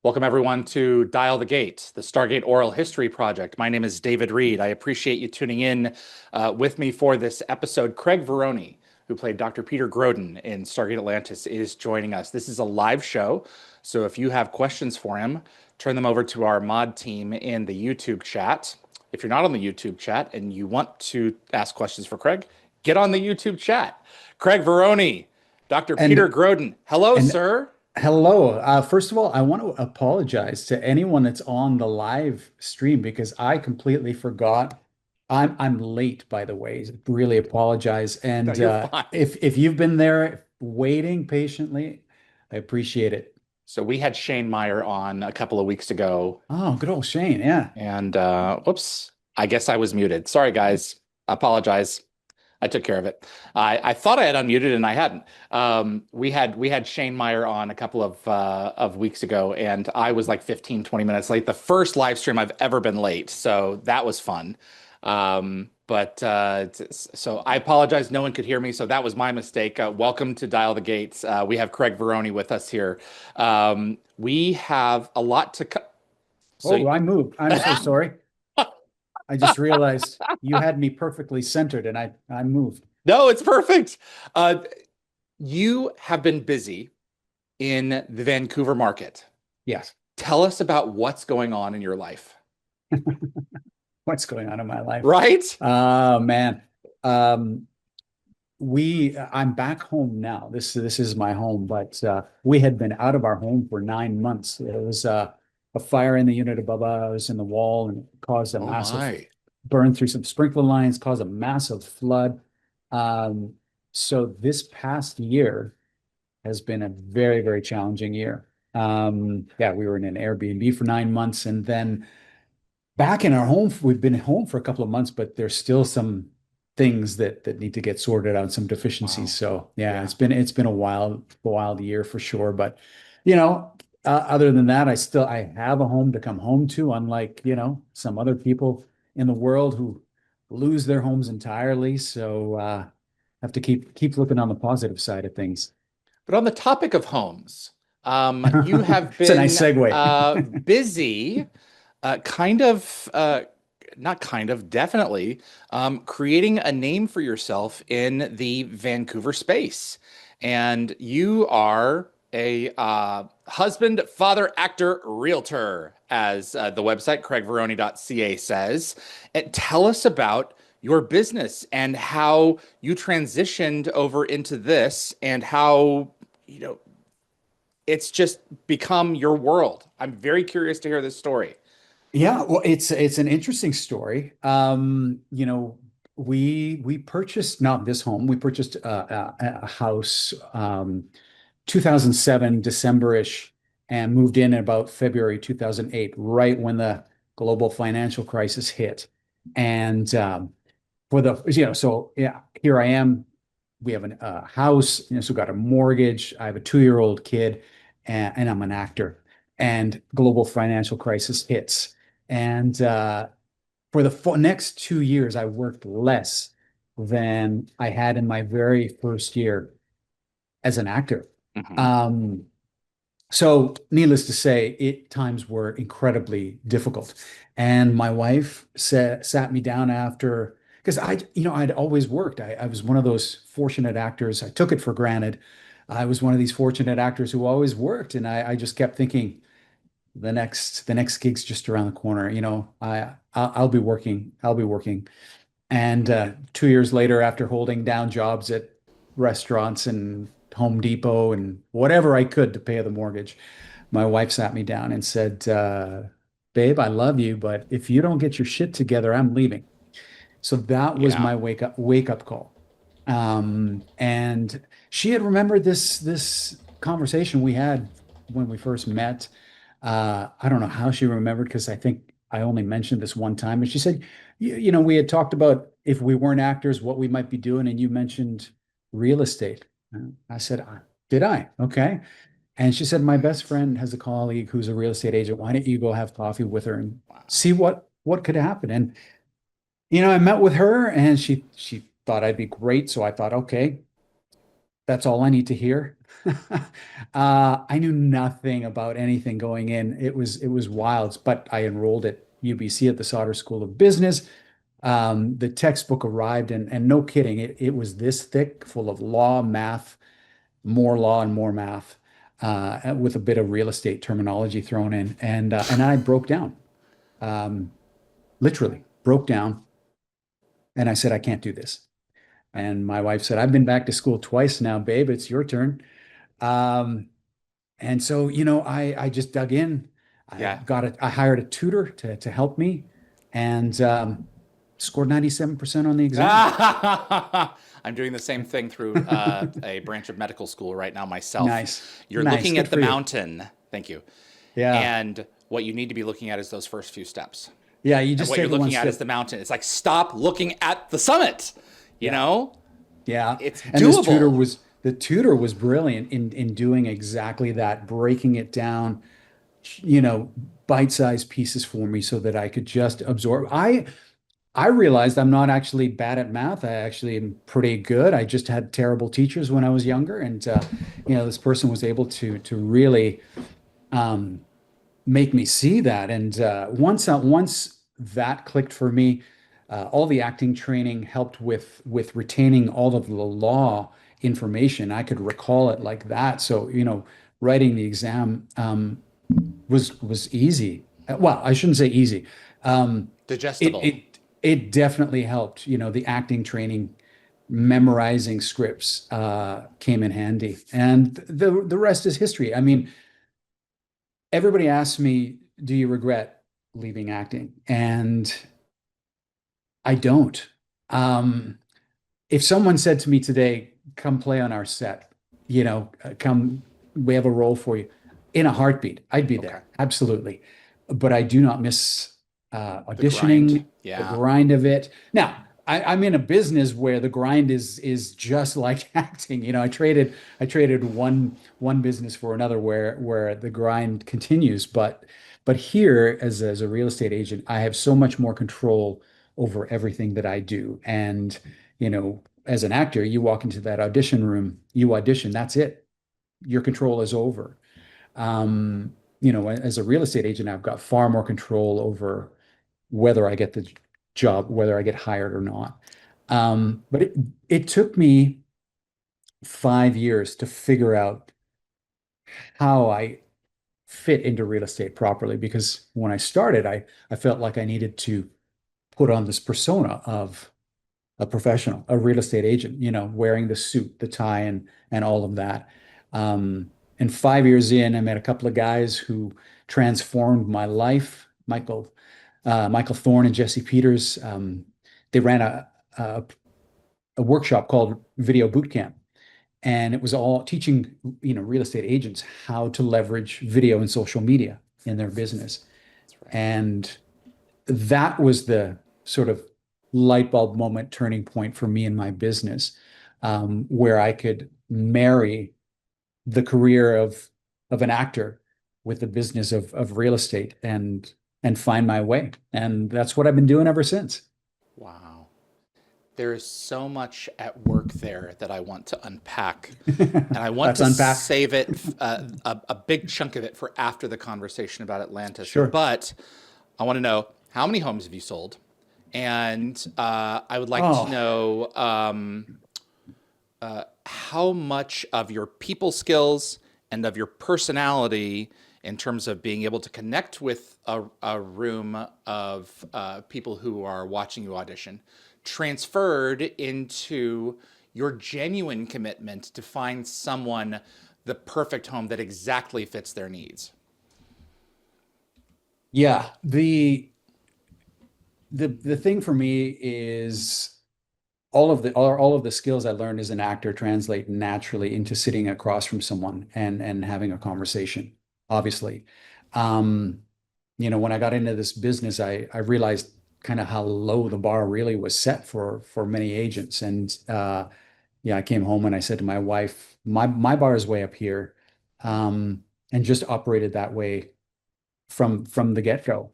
Welcome, everyone, to Dial the Gate, the Stargate Oral History Project. My name is David Reed. I appreciate you tuning in with me for this episode. Craig Veroni, who played Dr. Peter Grodin in Stargate Atlantis, is joining us. This is a live show, so if you have questions for him, turn them over to our mod team in the YouTube chat. If you're not on the YouTube chat and you want to ask questions for Craig, get on the YouTube chat. Craig Veroni, Dr. Peter And Grodin. Hello, and sir. hello. First of all, I want to apologize to anyone that's on the live stream because I completely forgot. I'm late, by the way. Really apologize. No, And you're fine. if you've been there waiting patiently, I appreciate it. So we had Shane Meyer on a couple of weeks ago, Oh, good old Shane. Yeah. and whoops, I guess I was muted. Sorry, guys. I apologize. I took care of it. I thought I had unmuted and I hadn't. We had Shane Meyer on a couple of weeks ago, and I was like 15, 20 minutes late. The first live stream I've ever been late, so that was fun. So I apologize. No one could hear me, so that was my mistake. Welcome to Dial the Gates. We have Craig Veroni with us here. We have a lot to co so Oh, I moved. I'm so sorry. I just realized you had me perfectly centered and I moved. no, it's perfect. Uh, you have been busy in the Vancouver market. Yes. Tell us about what's going on in your life. What's going on in my life? Right? Oh man. Um, I'm back home now. This is my home, but we had been out of our home for 9 months. There was a fire in the unit above us in the wall and caused a Oh massive my. burn through some sprinkler lines, caused a massive flood. Um, so this past year has been a very, very challenging year. Yeah, we were in an Airbnb for 9 months, and then back in our home, we've been home for a couple of months, but there's still some things that need to get sorted out, some deficiencies. Wow. So yeah, Yeah. it's been a wild year for sure. But you know, other than that, I have a home to come home to, unlike, some other people in the world who lose their homes entirely. So have to keep looking on the positive side of things. But on the topic of homes, you have It's a nice been segue. busy, kind of, not kind of, definitely, creating a name for yourself in the Vancouver space. And you are a husband, father, actor, realtor, as the website craigveroni.ca says. And tell us about your business and how you transitioned over into this and how, you know, it's just become your world. I'm very curious to hear this story. Yeah, well, it's an interesting story. We purchased not this home. We purchased a house 2007 December-ish and moved in about February 2008, right when the global financial crisis hit. And so yeah, here I am. We have a house, so we got a mortgage. I have a 2-year-old kid, and I'm an actor. And global financial crisis hits. And for the next 2 years, I worked less than I had in my very first year as an actor. Mhm. Um, so, needless to say, times were incredibly difficult. And my wife sat me down after, because I'd always worked. I was one of those fortunate actors. I took it for granted. I was one of these fortunate actors who always worked, and I just kept thinking, the next gig's just around the corner. I'll be working. I'll be working. And 2 years later, after holding down jobs at restaurants and Home Depot and whatever I could to pay the mortgage, my wife sat me down and said, "Babe, I love you, but if you don't get your shit together, I'm leaving." So that was Yeah. my wake up call. And she had remembered this conversation we had when we first met. I don't know how she remembered because I think I only mentioned this one time. And she said, we had talked about if we weren't actors, what we might be doing, and you mentioned real estate. I said, did I? Okay. And she said, my best friend has a colleague who's a real estate agent. Why don't you go have coffee with her and Wow. see what could happen? And I met with her and she thought I'd be great. So I thought, okay, That's all I need to hear. I knew nothing about anything going in. It was wild, but I enrolled at UBC at the Sauder School of Business. The textbook arrived, and no kidding, it was this thick, full of law, math, more law and more math, with a bit of real estate terminology thrown in, and I broke down, um, literally broke down, and I said, I can't do this. And my wife said, I've been back to school twice now, babe. It's your turn. Um, and so, I just dug in. Yeah. I hired a tutor to help me, and scored 97% on the exam. I'm doing the same thing through a branch of medical school right now myself. Nice. You're Nice. looking Good at the for you. mountain. Thank you. Yeah. And what you need to be looking at is those first few steps. Yeah. You And just what you're take it one looking at is step. the mountain. It's like, stop looking at the summit. You Yeah. know, Yeah. it's And doable. the tutor was brilliant in doing exactly that, breaking it down, you know, bite-sized pieces for me so that I could just absorb. I realized I'm not actually bad at math. I actually am pretty good. I just had terrible teachers when I was younger, and this person was able to really um, make me see that. And once that clicked for me, all the acting training helped with retaining all of the law information. I could recall it like that. So, writing the exam was easy. Well, I shouldn't say easy. It Digestible. it it definitely helped. The acting training, memorizing scripts came in handy, and the rest is history. I mean, everybody asks me, "Do you regret leaving acting?" And I don't. Um, if someone said to me today, "Come play on our set," come, we have a role for you, in a heartbeat, I'd be Okay. there. Absolutely. But I do not miss The grind. auditioning, the Yeah. grind of it. Now, I'm in a business where the grind is just like acting. I traded one business for another where the grind continues. But here, as a real estate agent, I have so much more control over everything that I do. And as an actor, you walk into that audition room, you audition, that's it. Your control is over. As a real estate agent, I've got far more control over whether I get the job, whether I get hired or not. But it took me 5 years to figure out how I fit into real estate properly, because when I started, I felt like I needed to put on this persona of a professional, a real estate agent, wearing the suit, the tie, and all of that. And 5 years in, I met a couple of guys who transformed my life. Michael Thorne and Jesse Peters. They ran a, a workshop called Video Boot Camp, and it was all teaching, real estate agents how to leverage video and social media in their business. That's right. And that was the sort of light bulb moment, turning point for me in my business, where I could marry the career of an actor with the business of real estate, and find my way. And that's what I've been doing ever since. Wow. There is so much at work there that I want to unpack. And I want Let's to unpack. save it, a big chunk of it, for after the conversation about Atlantis. Sure. But I want to know, how many homes have you sold? And I would like to Oh, know how much of your people skills and of your personality, in terms of being able to connect with a room of people who are watching you audition, transferred into your genuine commitment to find someone the perfect home that exactly fits their needs. yeah. The thing for me is all of the skills I learned as an actor translate naturally into sitting across from someone and having a conversation, obviously. Um, when I got into this business, I realized kind of how low the bar really was set for many agents. And yeah, I came home and I said to my wife, my bar is way up here. And just operated that way from the get-go.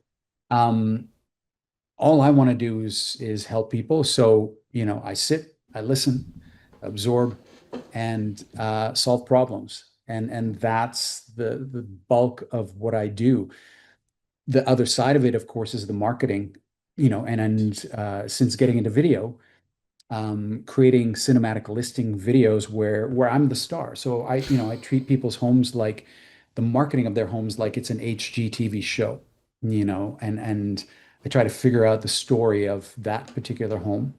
Um, all I want to do is help people. So, I sit, I listen, absorb. and solve problems. And that's the bulk of what I do. The other side of it, of course, is the marketing, and since getting into video, creating cinematic listing videos where I'm the star. So I treat people's homes like the marketing of their homes like it's an HGTV show, and I try to figure out the story of that particular home,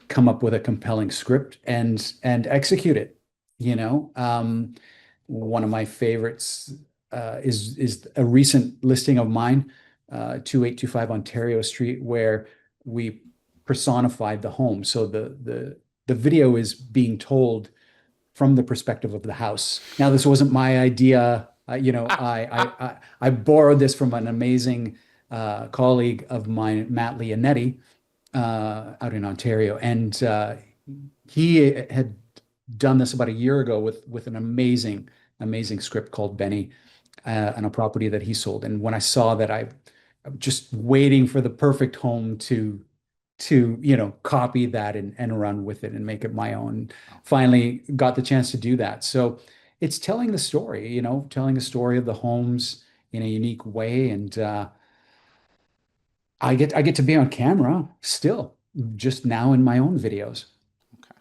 come up with a compelling script and execute it. One of my favorites is a recent listing of mine, 2825 Ontario Street, where we personified the home. So the video is being told from the perspective of the house. Now, this wasn't my idea. I borrowed this from an amazing colleague of mine, Matt Leonetti, out in Ontario, and he had done this about a year ago with an amazing script called Benny, on a property that he sold. And when I saw that, I'm just waiting for the perfect home to copy that and run with it and make it my own. Finally got the chance to do that. So it's telling the story, telling the story of the homes in a unique way. And I get to be on camera still, just now in my own videos. Okay.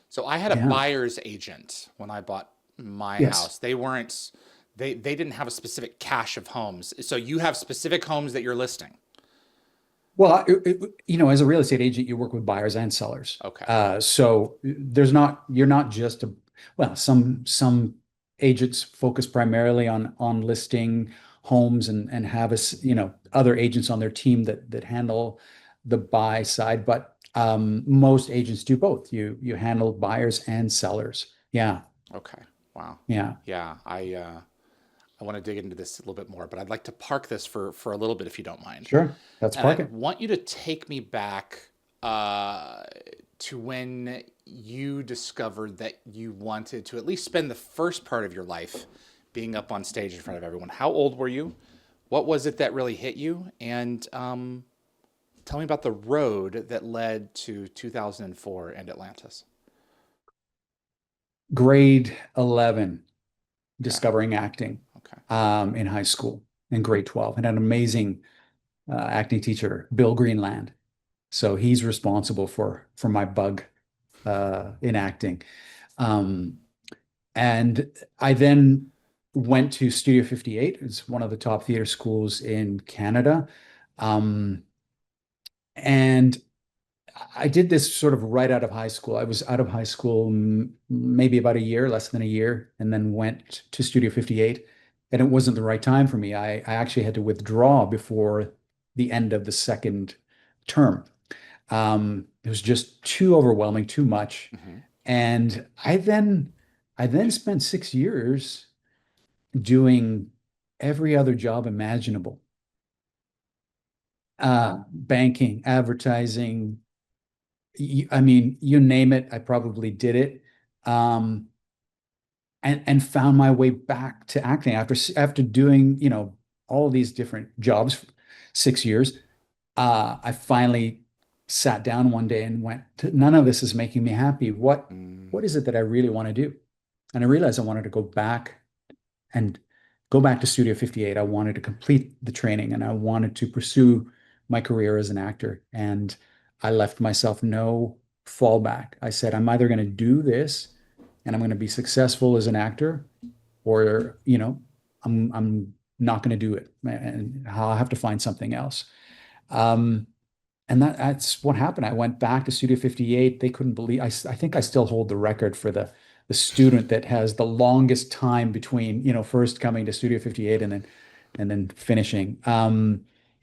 So I had a Yeah. buyer's agent when I bought my Yes. house. They didn't have a specific cache of homes. So you have specific homes that you're listing. Well, as a real estate agent, you work with buyers and sellers. Okay. So you're not just well, some agents focus primarily on listing homes and have other agents on their team that handle the buy side. But most agents do both. You handle buyers and sellers. Yeah. Okay. Wow. Yeah. Yeah, I want to dig into this a little bit more, but I'd like to park this for a little bit if you don't mind. Sure. Let's And I park it. want you to take me back to when you discovered that you wanted to at least spend the first part of your life being up on stage in front of everyone. How old were you? What was it that really hit you? And tell me about the road that led to 2004 and Atlantis. Grade 11, Okay. discovering acting Okay. in high school, in grade 12, and an amazing acting teacher, Bill Greenland. So he's responsible for my bug in acting. Um, and I then went to Studio 58. It's one of the top theater schools in Canada. Um, and I did this sort of right out of high school. I was out of high school maybe about a year, less than a year, and then went to Studio 58. And it wasn't the right time for me. I actually had to withdraw before the end of the second term. It was just too overwhelming, too much. Hmm. And I then spent 6 years doing every other job imaginable. Banking, advertising, I mean, you name it, I probably did it. Um, and found my way back to acting after doing, all of these different jobs, 6 years. I finally sat down one day and went, none of this is making me happy. Mm. What is it that I really want to do? And I realized I wanted to and go back to Studio 58. I wanted to complete the training and I wanted to pursue my career as an actor. And I left myself no fallback. I said, I'm either going to do this and I'm going to be successful as an actor, or, I'm not going to do it and I'll have to find something else. Um, and that's what happened. I went back to Studio 58. They couldn't believe, I think I still hold the record for the student that has the longest time between, first coming to Studio 58 and then finishing,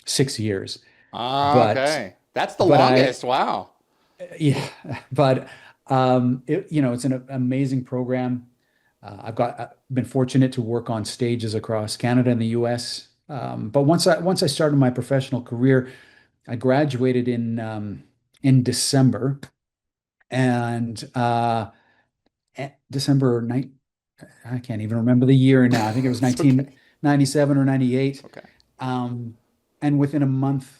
6 years. But Okay. That's the but I longest. Wow. yeah, but it's an amazing program. I've been fortunate to work on stages across Canada and the US. But once I started my professional career, I graduated in December, and December 9, I can't even remember the year now. I think it was It's okay. 1997 or 98. Okay. Um, and within a month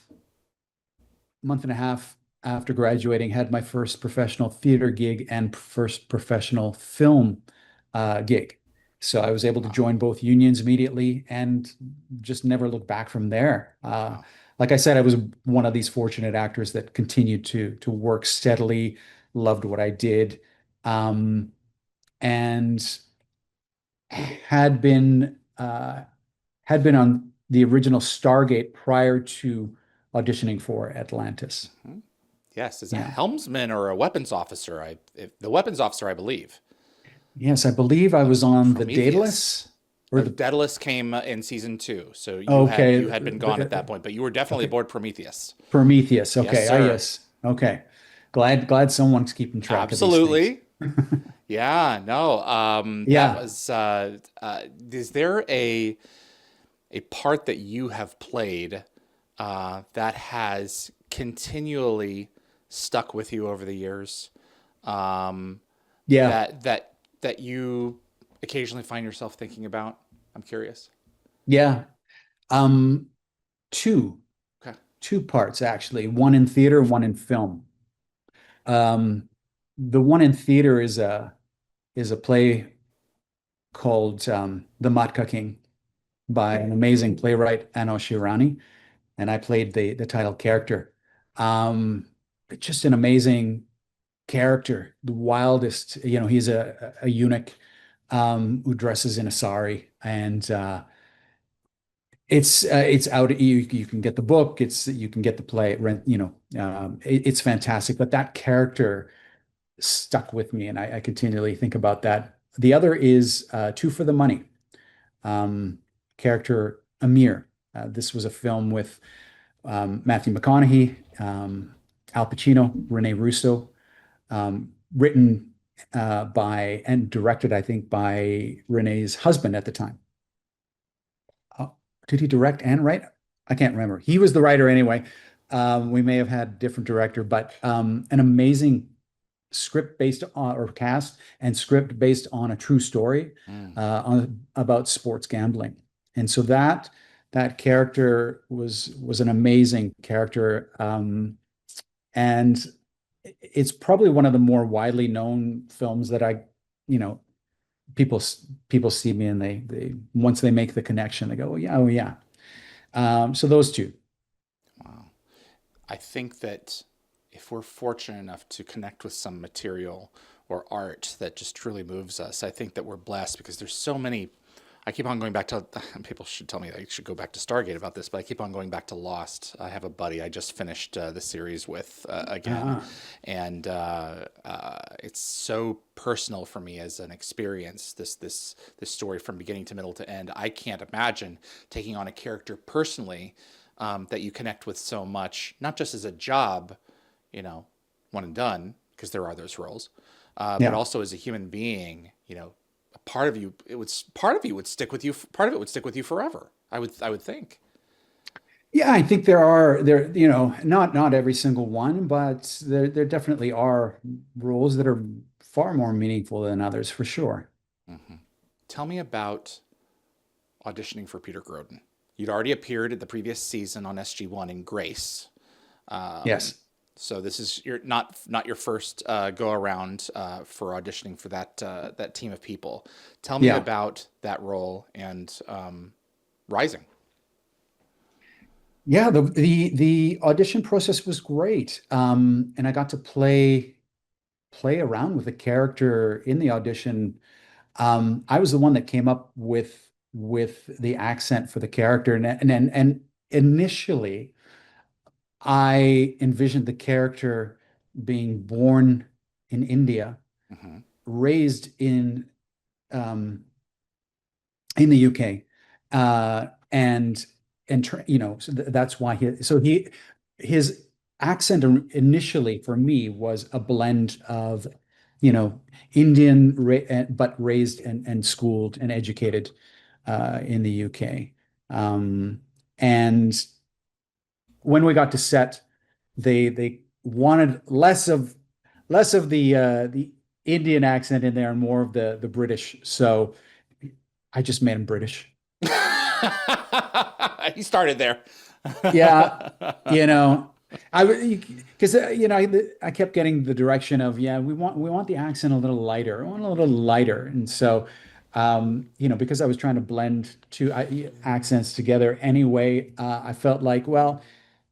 and a half, after graduating, had my first professional theater gig and first professional film gig. So I was able to Wow. join both unions immediately and just never look back from there. Wow. Like I said, I was one of these fortunate actors that continued to work steadily, loved what I did, um, and had been had been on the original Stargate prior to auditioning for Atlantis. Mhm. Yes, as a Yeah. helmsman or a weapons officer, the weapons officer, I believe, Yes, I believe I was of on the Prometheus. Daedalus or the Daedalus came in season two, so okay, you had been gone at that point, but you were definitely okay, aboard Prometheus. Prometheus. Yes, Okay, ah, sir. yes. Okay. Glad someone's keeping track of these things. Absolutely. Yeah, no. That Yeah. was is there a part that you have played that has continually stuck with you over the years? Um, Yeah. that you occasionally find yourself thinking about? I'm curious. Yeah. Um, two, Okay. two parts actually, one in theater, one in film. Um, the one in theater is a play called The Matka King by an amazing playwright, Ano Shirani, and I played the title character. Um, just an amazing character, the wildest. He's a eunuch who dresses in a sari, and it's out. You can get the book. You can get the play. Rent. It's fantastic. But that character stuck with me, and I continually think about that. The other is Two for the Money. Um, Character Amir. This was a film with Matthew McConaughey, Al Pacino, Rene Russo, written by and directed, I think, by Renee's husband at the time. Oh, did he direct and write? I can't remember. He was the writer anyway. We may have had a different director, but an amazing script based on or cast and script based on a true story Mm. about sports gambling. And so that character was an amazing character. And it's probably one of the more widely known films that you know, people people see me and they once they make the connection, they go, oh yeah. So those two. Wow. I think that if we're fortunate enough to connect with some material or art that just truly moves us, I think that we're blessed because there's so many. I keep on going back to, people should tell me I should go back to Stargate about this, but I keep on going back to Lost. I have a buddy I just finished the series with again, Uh, and it's so personal for me as an experience. This story from beginning to middle to end. I can't imagine taking on a character personally that you connect with so much, not just as a job, you know, one and done, because there are those roles, but yeah. also as a human being, a part of you, part of you would stick with you, part of it would stick with you forever. I would think. Yeah, I think there, not every single one, but there definitely are roles that are far more meaningful than others for sure. Hmm. Tell me about auditioning for Peter Grodin. You'd already appeared at the previous season on SG1 in Grace. Um, Yes. so this is your not your first go around for auditioning for that team of people. Tell me Yeah. about that role and Rising. Yeah, the audition process was great. And I got to play around with the character in the audition. I was the one that came up with the accent for the character, and initially I envisioned the character being born in India, Hmm. raised um, in the UK, and so that's why his accent initially for me was a blend of you know Indian but raised and schooled and educated in the UK. And when we got to set, they wanted less of the Indian accent in there and more of the British. So I just made him British. He started there. Yeah, you know. Because I kept getting the direction of, yeah, we want the accent a little lighter. I want a little lighter. And so because I was trying to blend two accents together anyway, I felt like, well,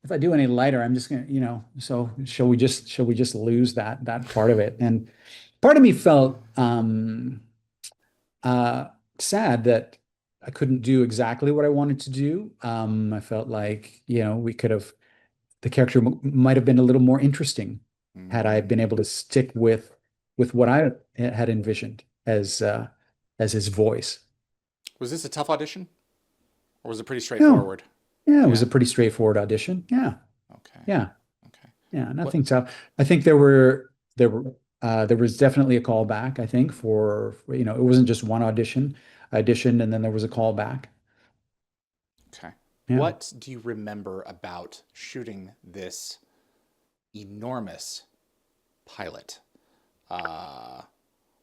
if I do any lighter, I'm just gonna, so shall we just lose that part of it? And part of me felt uh sad that I couldn't do exactly what I wanted to do. I felt like, we could have the character might have been a little more interesting had I Mm. been able to stick with what I had envisioned as his voice. Was this a tough audition, or was it pretty No, straightforward? yeah, it was Yeah. a pretty straightforward audition. Yeah, Okay. yeah, Okay. yeah, What nothing tough. I think there was definitely a callback, I think, it wasn't just one audition. I auditioned and then there was a callback. Okay. Yeah. What do you remember about shooting this enormous pilot? Uh,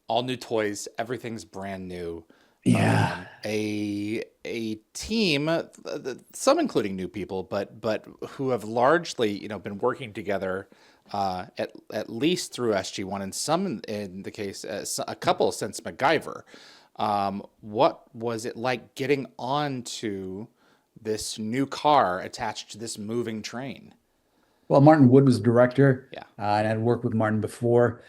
all new toys, everything's brand new. Yeah. A team, some including new people, but who have largely been working together at least through SG1, and some in the case a couple since MacGyver. What was it like getting onto this new car attached to this moving train? Well, Martin Wood was the director, Yeah. and I'd worked with Martin before.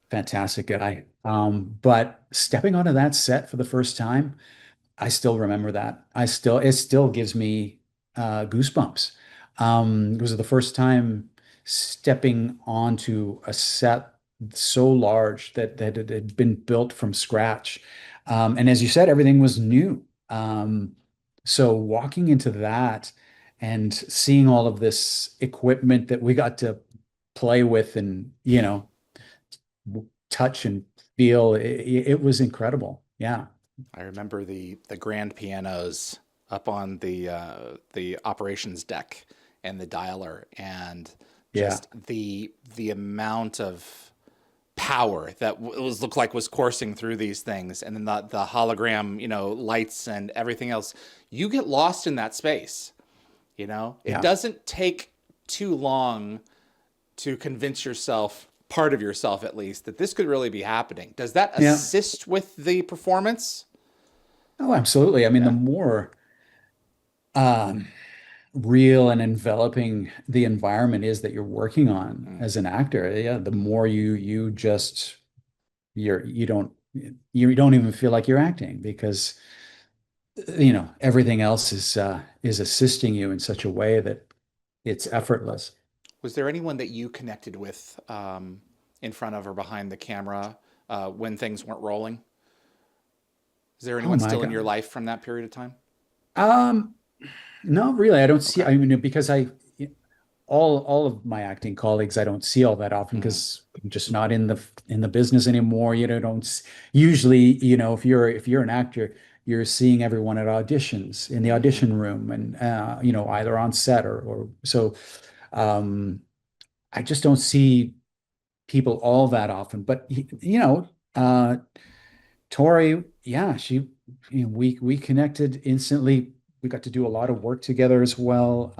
Fantastic guy. But stepping onto that set for the first time, I still remember that. It still gives me goosebumps. It was the first time stepping onto a set so large that it had been built from scratch. And as you said, everything was new. So walking into that and seeing all of this equipment that we got to play with and, touch and feel, it was incredible. Yeah. I remember the grand pianos up on the operations deck and the dialer, and Yeah. just the amount of power that was looked like was coursing through these things, and then the hologram, lights and everything else. You get lost in that space. It Yeah. doesn't take too long to convince yourself, part of yourself at least, that this could really be happening. Does that Yeah. assist with the performance? Oh, absolutely. I mean, the Yeah. more um, real and enveloping the environment is that you're working on Mm. as an actor, yeah, the more you don't even feel like you're acting because everything else is assisting you in such a way that it's effortless. Was there anyone that you connected with in front of or behind the camera when things weren't rolling? Is there Oh anyone my still in your God. life from that period of time? Um, no, really, I don't see. Okay. I mean, because all of my acting colleagues I don't see all that often Mm. because I'm just not in the business anymore. Usually, if you're an actor, you're seeing everyone at auditions in the Hmm. audition room and either on set or so um I just don't see people all that often. But Tori, yeah, we connected instantly. We got to do a lot of work together as well.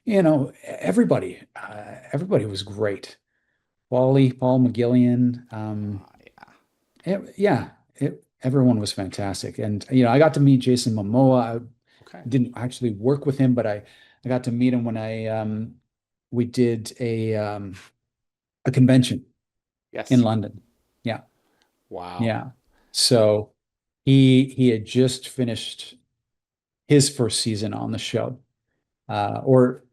Everybody was great. Paul McGillian, Yeah. yeah, everyone was fantastic. And I got to meet Jason Momoa. I Okay. didn't actually work with him, but I got to meet him when we did a convention in Yes. London. Yeah, Wow. yeah. So he had just finished his first season on the show, or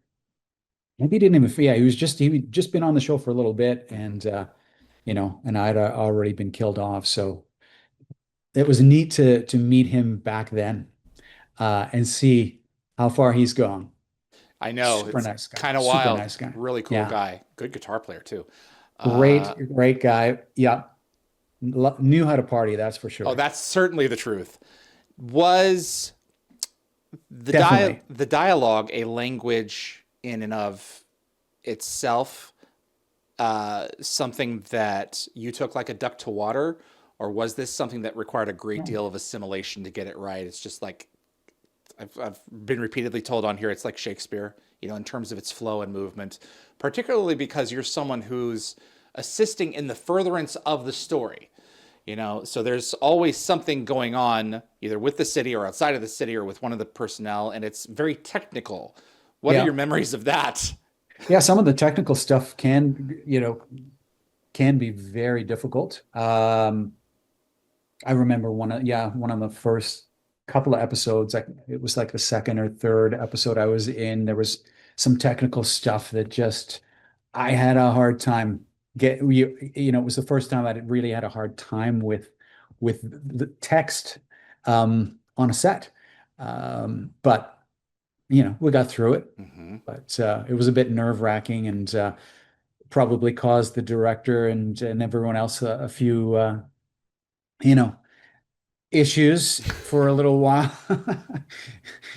maybe he didn't even. Yeah, he'd just been on the show for a little bit, Hmm. and I'd already been killed off. So it was neat to meet him back then, and see how far he's gone. I know Super it's nice guy, kind of super wild. nice guy. Really cool Yeah, guy. Good guitar player too. Uh, great guy. Yeah, knew how to party, that's for oh, sure. that's certainly the truth. Was Definitely. the dialogue a language in and of itself, something that you took like a duck to water, or was this something that required a great deal of assimilation to get it right? It's just like I've been repeatedly told on here. It's like Shakespeare. in terms of its flow and movement, particularly because you're someone who's assisting in the furtherance of the story. So there's always something going on either with the city or outside of the city or with one of the personnel, and it's very technical. What are your Yeah. memories of that? Yeah, some of the technical stuff can be very difficult. I remember one of the first couple of episodes, like it was like the second or third episode I was in, there was some technical stuff that just I had a hard time it was the first time I really had a hard time with the text on a set. But we got through it. Mm-hmm. But it was a bit nerve-wracking and probably caused the director and everyone else a few you know issues for a little while.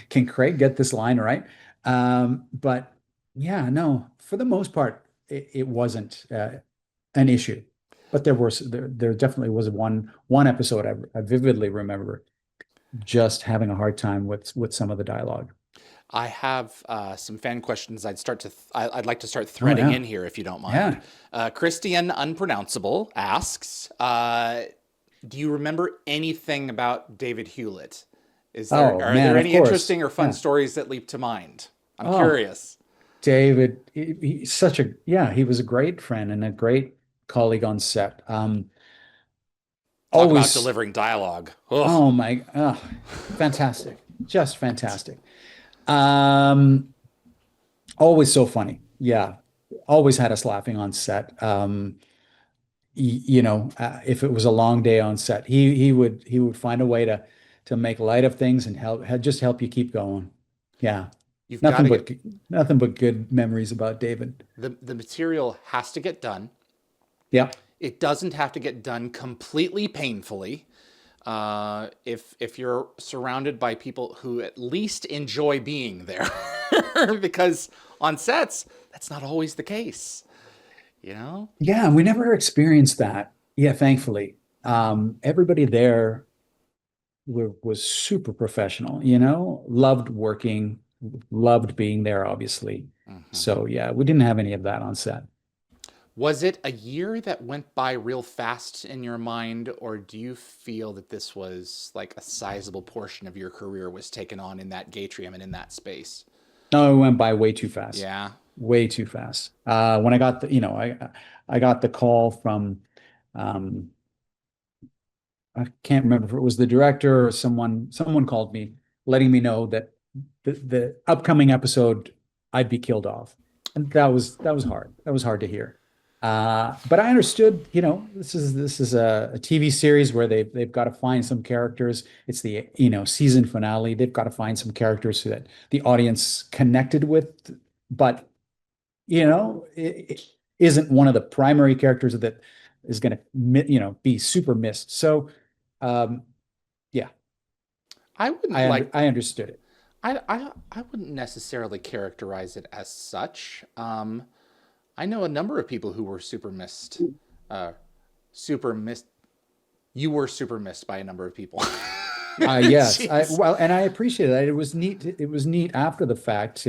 Can Craig get this line right? But yeah, no, for the most part, it wasn't an issue. But there definitely was one episode I vividly remember just having a hard time with some of the dialogue. I have some fan questions I'd like to start Oh threading yeah, in here if you don't mind. yeah. Christian Unpronounceable asks, do you remember anything about David Hewlett? Oh Are man, there of any course. interesting or fun Yeah. stories that leap to mind? I'm Oh, curious. David, he's he was a great friend and a great colleague on set. Talk about Always, delivering dialogue. Ugh. oh my, fantastic, just fantastic. Um, Always so funny. Yeah, always had us laughing on set. If it was a long day on set, he would find a way to make light of things and just help you keep going. Yeah, You've got nothing to but get nothing but good memories about David. the material has to get done. Yeah, It doesn't have to get done completely painfully. If you're surrounded by people who at least enjoy being there, because on sets that's not always the case. You know. yeah, we never experienced that. Yeah, thankfully, everybody there was super professional. Loved working, loved being there, obviously. Mhm. So yeah, we didn't have any of that on set. Was it a year that went by real fast in your mind, or do you feel that this was like a sizable portion of your career was taken on in that Gatrium and in that space? No, it went by way too fast. Yeah. Way too fast. When I got I got the call from um I can't remember if it was the director or someone called me letting me know that the upcoming episode I'd be killed off. And that was hard. That was hard to hear. But I understood, this is a TV series where they've got to find some characters. It's the, season finale. They've got to find some characters that the audience connected with, but it isn't one of the primary characters that is going to, be super missed. So, um, yeah, I wouldn't like I understood it. I wouldn't necessarily characterize it as such. I know a number of people who were super missed. Uh, super missed. You were super missed by a number of people. Yes, Jeez. and I appreciate that. It was neat. It was neat after the fact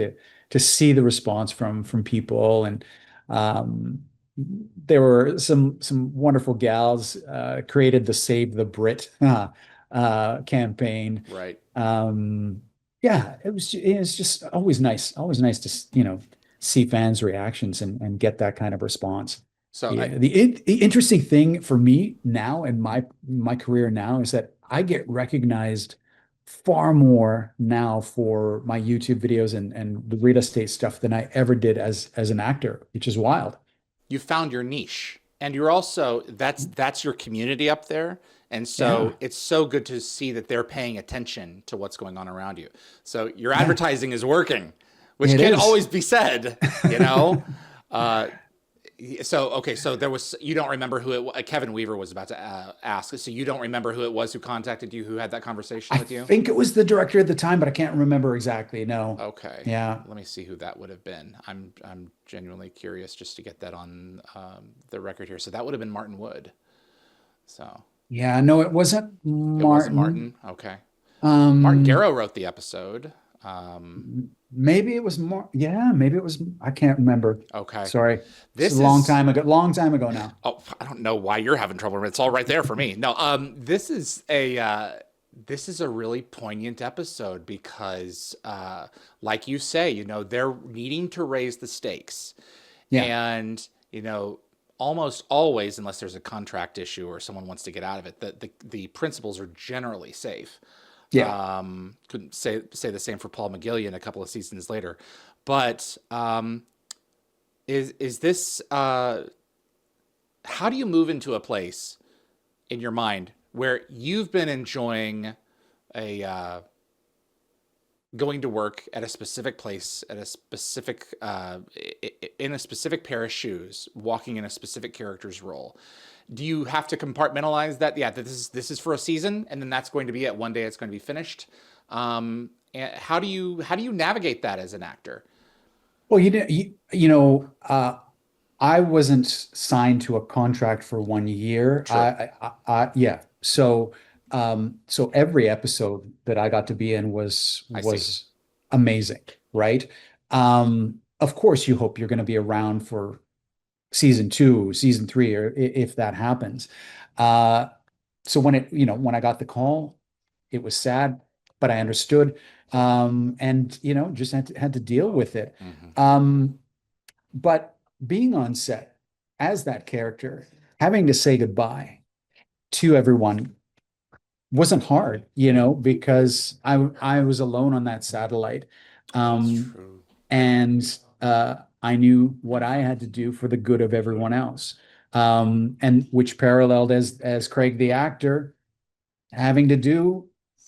to see the response from people, and um, there were some wonderful gals created the Save the Brit campaign. Right. Um, yeah, it was just always nice to see fans' reactions and get that kind of response. So I Yeah, the interesting thing for me now in my career now is that I get recognized far more now for my YouTube videos and the real estate stuff than I ever did as an actor, which is wild. you found your niche, and you're also that's your community up there, and Yeah, so it's so good to see that they're paying attention to what's going on around you. So your yeah, advertising is working, which it can is. always be said. you know uh so okay, so there was, you don't remember who Kevin Weaver was about to ask, so you don't remember who it was who contacted you, who had that conversation I with you? think it was the director at the time, but I can't remember exactly. No. Okay, Yeah. let me see who that would have been. I'm genuinely curious just to get that on the record here. So that would have been Martin Wood. So Yeah, no, it wasn't it wasn't Martin. Martin. Okay. Mark Um, Garrow wrote the episode. Um, Maybe it was more. Yeah, maybe it was. I can't remember. okay. Sorry. It's a This long is time ago. Long time ago now. Oh, I don't know why you're having trouble. It's all right there for me. No, this is a really poignant episode because, like you say, they're needing to raise the stakes, Yeah. and almost always, unless there's a contract issue or someone wants to get out of it, the principals are generally safe. Yeah. Couldn't say the same for Paul McGillion a couple of seasons later, but is this how do you move into a place in your mind where you've been enjoying a going to work at a specific place at a specific in a specific pair of shoes, walking in a specific character's role? Do you have to compartmentalize that? Yeah, this is for a season, and then that's going to be it. One day it's going to be finished. And how do you navigate that as an actor? Well, I wasn't signed to a contract for 1 year. True. Yeah. So every episode that I got to be in was I see. was amazing, right? Of course, you hope you're going to be around for season two, season three, or if that happens. Uh, so when I got the call, it was sad, but I understood, and just had to deal with it. Hmm. Um, but being on set as that character, having to say goodbye to everyone wasn't hard, because I was alone on that satellite. That's Um, true. and I knew what I had to do for the good of everyone else. And which paralleled as Craig the actor having to do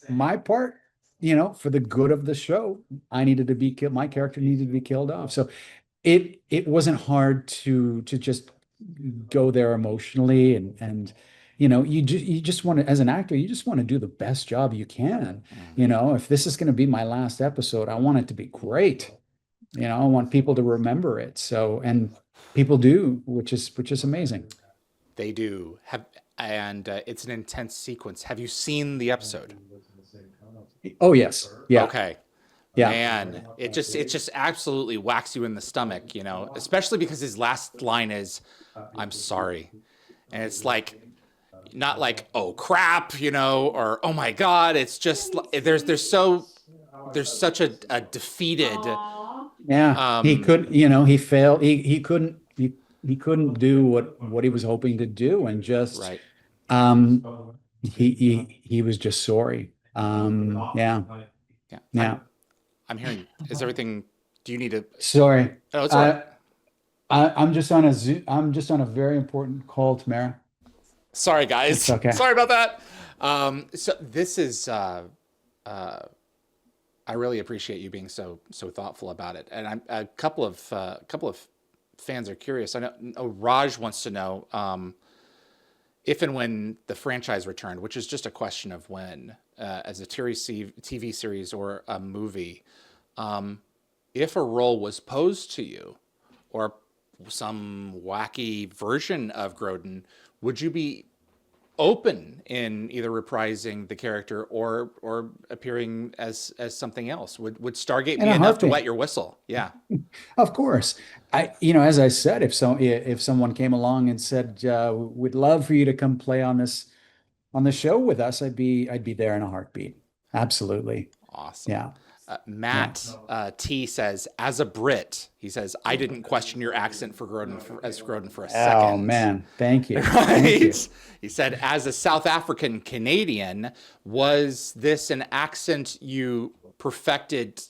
my part, for the good of the show. I needed to be killed. My character needed to be killed off. So it wasn't hard to just go there emotionally, and you just want to, as an actor, you just want to do the best job you can. Hmm. If this is going to be my last episode, I want it to be great. I want people to remember it. So, and people do, which is amazing. They do have, and it's an intense sequence. Have you seen the episode? Oh yes. Yeah. Okay, Yeah. man, it just absolutely whacks you in the stomach, especially because his last line is, "I'm sorry," and it's like not like "oh crap," or "oh my god." It's just there's such a defeated. Yeah. He Um, could, he failed. He couldn't do what he was hoping to do, and just right. he was just sorry. Yeah. Yeah, I'm Yeah. I'm hearing. Is everything? Do you need to? Sorry. Oh, it's all right. I, I'm just on a very important call, Tamara. Sorry, It's guys. okay. Sorry about that. So this is. Uh, I really appreciate you being so thoughtful about it, and I'm a couple of fans are curious. I know Raj wants to know if and when the franchise returned, which is just a question of when, as a TV series or a movie, if a role was posed to you, or some wacky version of Grodin, would you be open in either reprising the character or appearing as something else? Would Stargate In be a enough to wet heartbeat. your whistle? Yeah. Of course. As I said, if someone came along and said, "We'd love for you to come play on the show with us," I'd be there in a heartbeat. Absolutely. Awesome. Yeah. Yeah. Matt T says, as a Brit, he says, I didn't question your accent as Grodin for a Oh second. man, thank you. Thank you. Right? He said, as a South African Canadian, was this an accent you perfected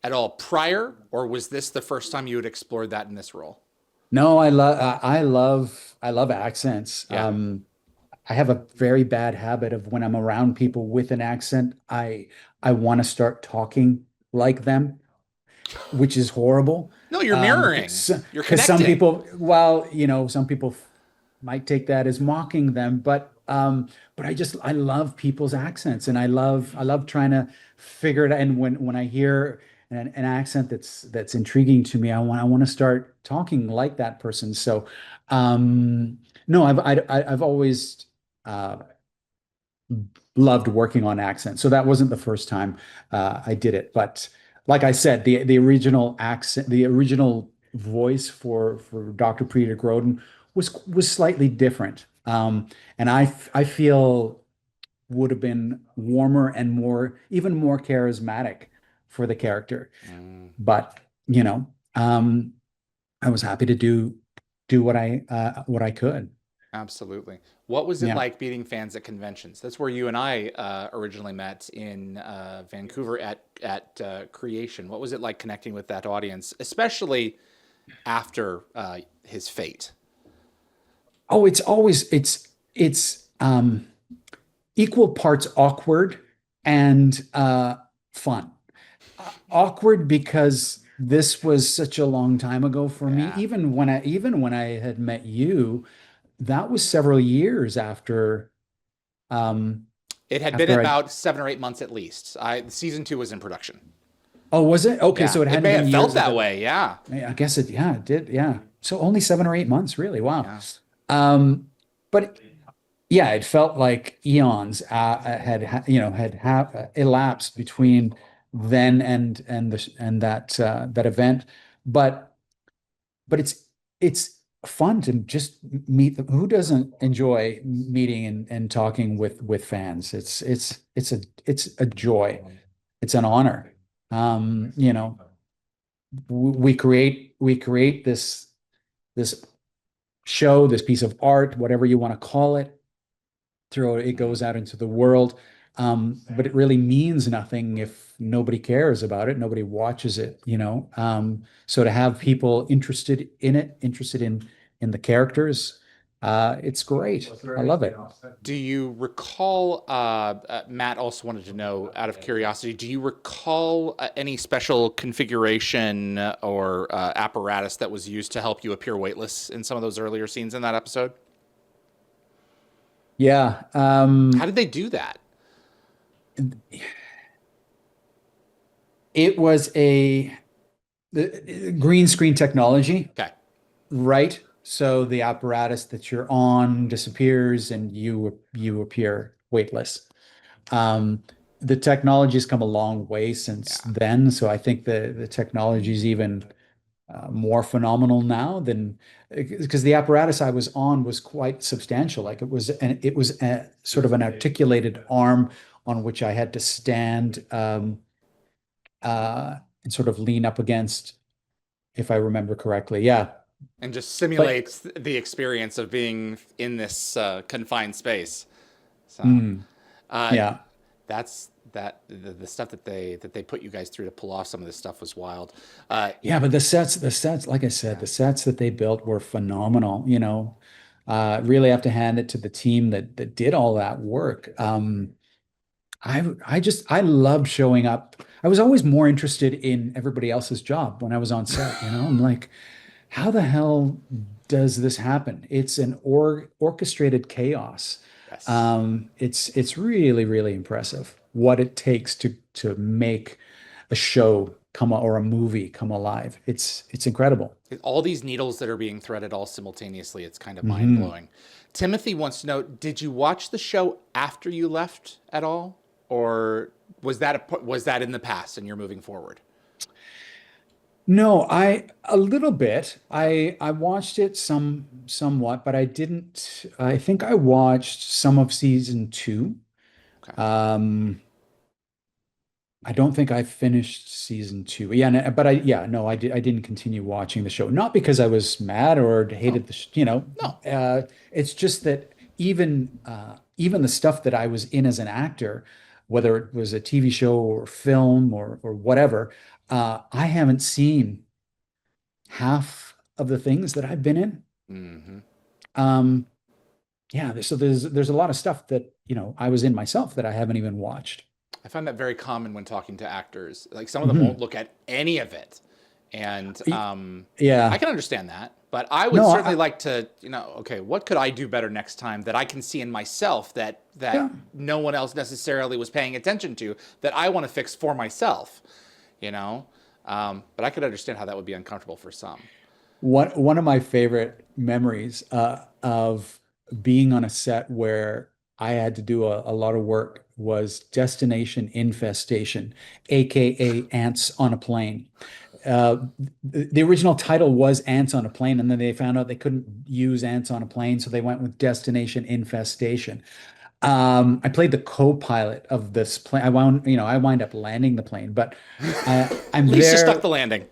at all prior, or was this the first time you had explored that in this role? No, I love accents. Yeah. I have a very bad habit of, when I'm around people with an accent, I want to start talking like them, which is horrible. No, you're mirroring. You're Because some connecting. people, well, some people might take that as mocking them, but I love people's accents, and I love trying to figure it out. And when I hear an accent that's intriguing to me, I want to start talking like that person. So, no, I've always uh, loved working on accent. So that wasn't the first time I did it. But like I said, the original accent, the original voice for Dr. Peter Grodin was slightly different. And I feel would have been warmer and more even more charismatic for the character. Mm, But you know, I was happy to do what I could. absolutely. What was it Yeah. like meeting fans at conventions? That's where you and I originally met in Vancouver at Creation. What was it like connecting with that audience, especially after his fate? Oh, it's always it's equal parts awkward and fun. Awkward because this was such a long time ago for me. Yeah. Even when I had met you, that was several years um It had been after I about 7 or 8 months at least. Season 2 was in production. oh, was it? Okay, Yeah, so it it hadn't may been have felt years at that the way. Yeah, I guess it yeah, it did. Yeah. So only 7 or 8 months, really. Wow. yeah. But yeah, it felt like eons had elapsed between then and that event. But it's fun to just meet them. Who doesn't enjoy meeting and talking with fans? It's a joy. It's an honor. You know, we create this show, this piece of art, whatever you want to call it, throw it Mm. goes out into the world. But it really means nothing if nobody cares about it, nobody watches it, you know. So to have people interested in it, interested in the characters, it's great. I love it. Do you recall? Matt also wanted to know, out of curiosity, do you recall any special configuration or apparatus that was used to help you appear weightless in some of those earlier scenes in that episode? Yeah. How did they do that? It was a the, green screen technology. Okay. Right. So the apparatus that you're on disappears and you appear weightless. Um, the technology's come a long way since Yeah. then. So I think the technology is even more phenomenal now than because the apparatus I was on was quite substantial. Like it was a, sort of an articulated arm on which I had to stand and sort of lean up against, if I remember correctly. Yeah. And just But simulates the experience of being in this confined space. So, mm, uh, yeah. that's the stuff that they put you guys through to pull off some of this stuff was wild. Yeah, but the sets, like I said, Yeah. the sets that they built were phenomenal. You know, really have to hand it to the team that did all that work. I loved showing up. I was always more interested in everybody else's job when I was on set. You know, I'm like, how the hell does this happen? It's an orchestrated chaos. Yes. It's really, really impressive what it takes to make a show or a movie come alive. It's incredible. All these needles that are being threaded all simultaneously, it's kind of mind Hmm. blowing. Timothy wants to know, did you watch the show after you left at all? Or was that in the past and you're moving forward? No, I a little bit. I watched it somewhat, but I didn't. I think I watched some of season two. Okay. Um, I don't think I finished season two. Yeah, but yeah, no, I didn't continue watching the show. Not because I was mad or Oh, hated the, sh you know, no. it's just that even the stuff that I was in as an actor, whether it was a TV show or film or whatever, I haven't seen half of the things that I've been in. Hmm. Um, yeah, so there's a lot of stuff that, you know, I was in myself that I haven't even watched. I find that very common when talking to actors. Like some of them won't Mhm. look at any of it. And I Yeah. can understand that. But I would No, certainly like to, okay, what could I do better next time that I can see in myself that yeah. no one else necessarily was paying attention to that I want to fix for myself, you know? But I could understand how that would be uncomfortable for some. One of my favorite memories of being on a set where I had to do a lot of work was Destination Infestation, aka Ants on a Plane. Uh, the original title was Ants on a Plane, and then they found out they couldn't use ants on a plane, so they went with Destination Infestation. I played the co-pilot of this plane. I wind up landing the plane, but At I'm least you stuck there. the landing.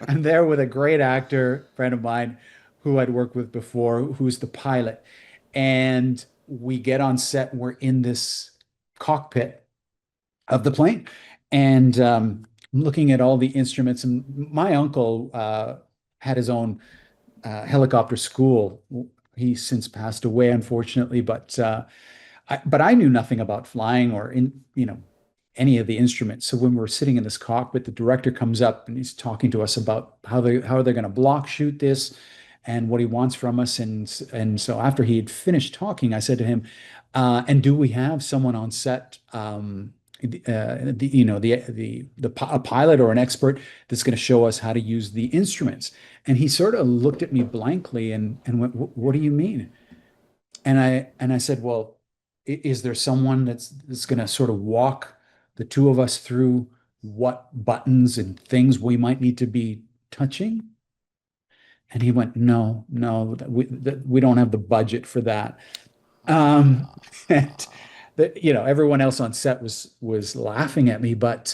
I'm there with a great actor friend of mine who I'd worked with before, who's the pilot. And we get on set, and we're in this cockpit of the plane. And I'm looking at all the instruments. And my uncle had his own helicopter school. He's since passed away, unfortunately, but I knew nothing about flying or any of the instruments. So when we're sitting in this cockpit, the director comes up and he's talking to us about how they're going to block shoot this and what he wants from us. And so after he had finished talking, I said to him, "And do we have someone on set, a pilot or an expert that's going to show us how to use the instruments?" And he sort of looked at me blankly and went, "What do you mean?" And I said, "Well, is there someone that's going to sort of walk the two of us through what buttons and things we might need to be touching?" And he went, "No, no, that we don't have the budget for that." Um, and everyone else on set was laughing at me, but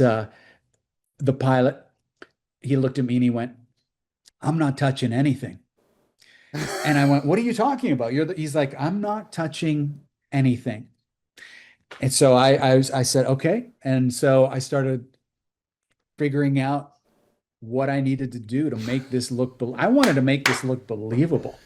the pilot, he looked at me and he went, "I'm not touching anything." And I went, "What are you talking about?" He's like, "I'm not touching anything." And so I said, "Okay." And so I started figuring out what I needed to do to make this I wanted to make this look believable.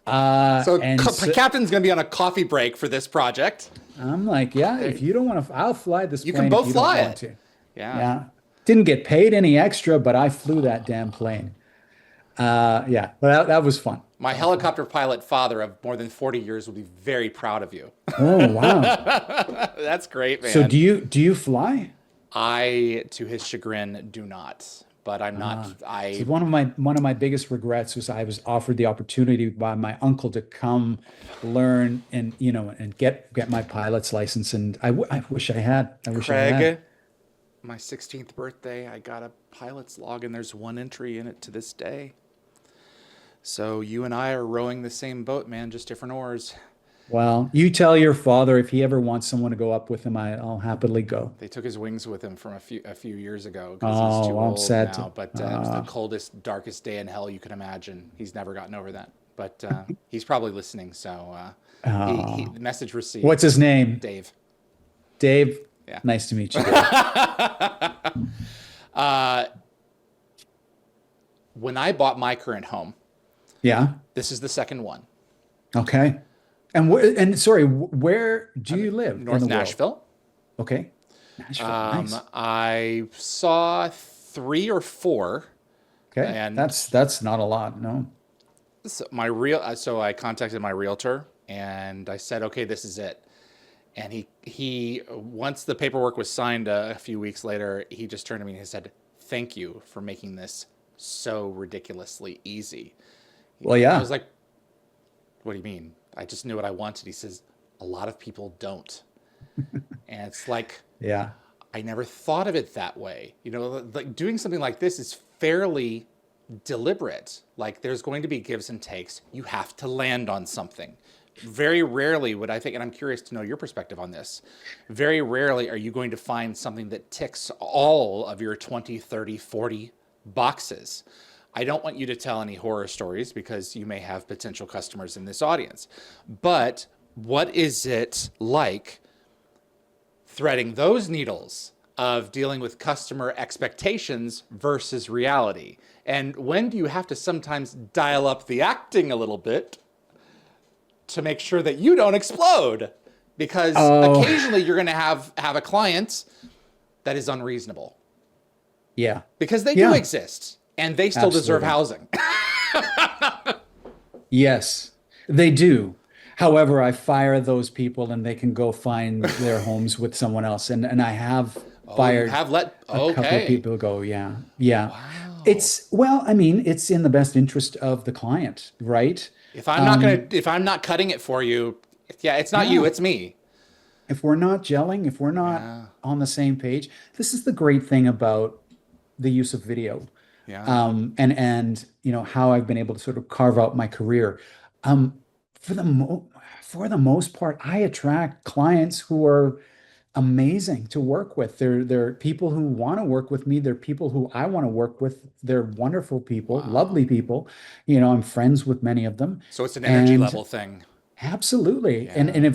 So And so Captain's going to be on a coffee break for this project. I'm like, "Yeah, if you don't want to, I'll fly this You can plane if both you don't fly want it. to." Yeah. Yeah. Didn't get paid any extra, but I flew that damn plane. Yeah, but that was fun. My That was fun. helicopter pilot father of more than 40 years will be very proud of you. Oh, wow. That's great, So man. do you fly? I, to his chagrin, do not. But I'm not. So I one of my biggest regrets was I was offered the opportunity by my uncle to come learn and get my pilot's license, and I wish I had. I wish I had. Craig, my 16th birthday, I got a pilot's log, and there's one entry in it to this day. So you and I are rowing the same boat, man, just different oars. Well, you tell your father if he ever wants someone to go up with him, I'll happily go. They took his wings with him from a few years ago because he's Oh, too I'm old sad to. now. But it was the coldest, darkest day in hell you could imagine. He's never gotten over that. But he's probably listening. So the message What's received. his name? Dave. Dave. Yeah. Nice to meet you, Dave. uh, when I bought my current home, Yeah. this is the second one. Okay. And sorry, where do you live in North the world? Nashville. Okay. Nashville. Nice. I saw three or four, Okay. and That's not a lot. No. so I contacted my realtor and I said, okay, this is it. And he once the paperwork was signed a few weeks later, he just turned to me and he said, "Thank you for making this so ridiculously easy." Well, And I yeah. was like, "What do you mean? I just knew what I wanted." He says, "A lot of people don't." And it's like, Yeah. I never thought of it that way. Like doing something like this is fairly deliberate. Like there's going to be gives and takes. You have to land on something. Very rarely would I think, and I'm curious to know your perspective on this. Very rarely are you going to find something that ticks all of your 20, 30, 40 boxes. I don't want you to tell any horror stories because you may have potential customers in this audience. But what is it like threading those needles of dealing with customer expectations versus reality? And when do you have to sometimes dial up the acting a little bit to make sure that you don't explode? Because Oh, occasionally you're going to have a client that is unreasonable yeah. because they do Yeah. exist and they still deserve Absolutely. housing. Yes, they do. However, I fire those people and they can go find their homes with someone else. And I have Oh, you fired have let, a couple of okay. people go, yeah, yeah. Wow. Well, I mean, it's in the best interest of the client, right? If I'm not Um, gonna, if I'm not cutting it for you, Yeah, it's not you, Yeah. it's me. If we're not gelling, if we're not Yeah. on the same page, this is the great thing about the use of video. Yeah. And how I've been able to sort of carve out my career. Um, for the most part, I attract clients who are amazing to work with. They're people who want to work with me. They're people who I want to work with. They're wonderful people, Wow. lovely people. I'm friends with many of them, So it's an energy and level thing. absolutely. And Yeah.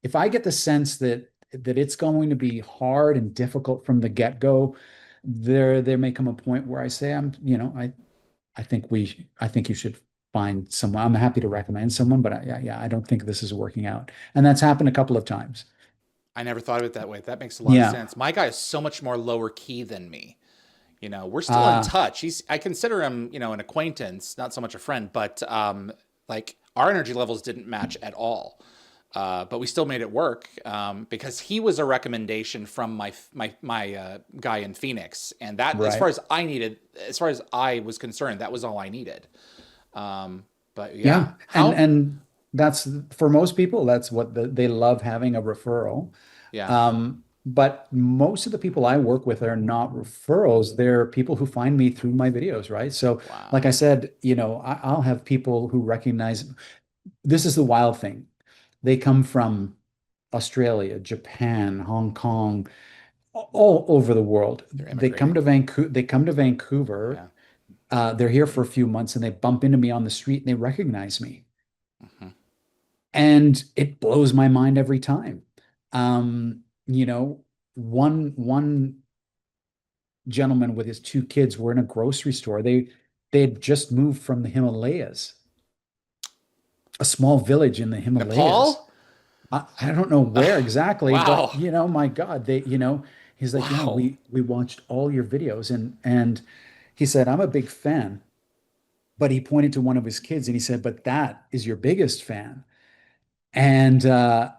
if I get the sense that it's going to be hard and difficult from the get-go, there may come a point where I say, I think you should find someone. I'm happy to recommend someone, but yeah, I don't think this is working out. And that's happened a couple of times. I never thought of it that way. That makes a lot of Yeah. sense. My guy is so much more lower key than me. We're still in Uh, touch. I consider him, an acquaintance, not so much a friend, but like our energy levels didn't match at all. But we still made it work because he was a recommendation from my guy in Phoenix, and that, right. as far as I was concerned, that was all I needed. But yeah, Yeah. And how? and that's for most people, that's what they love having a referral. Yeah, But most of the people I work with are not referrals. They're people who find me through my videos, right? So, like I wow, said, I'll have people who recognize this is the wild thing. They come from Australia, Japan, Hong Kong, all over the world. they're They come to immigrating. Vancouver. They come to Vancouver. Yeah, They're here for a few months and they bump into me on the street and they recognize me. hmm, And it blows my mind every time. Um, you know, one gentleman with his two kids were in a grocery store. They'd just moved from the Himalayas, a small village in the Himalayas. Nepal. I don't know where exactly, but Wow, my God, he's like, wow, we watched all your videos and he said, I'm a big fan. But he pointed to one of his kids and he said, but that is your biggest fan. And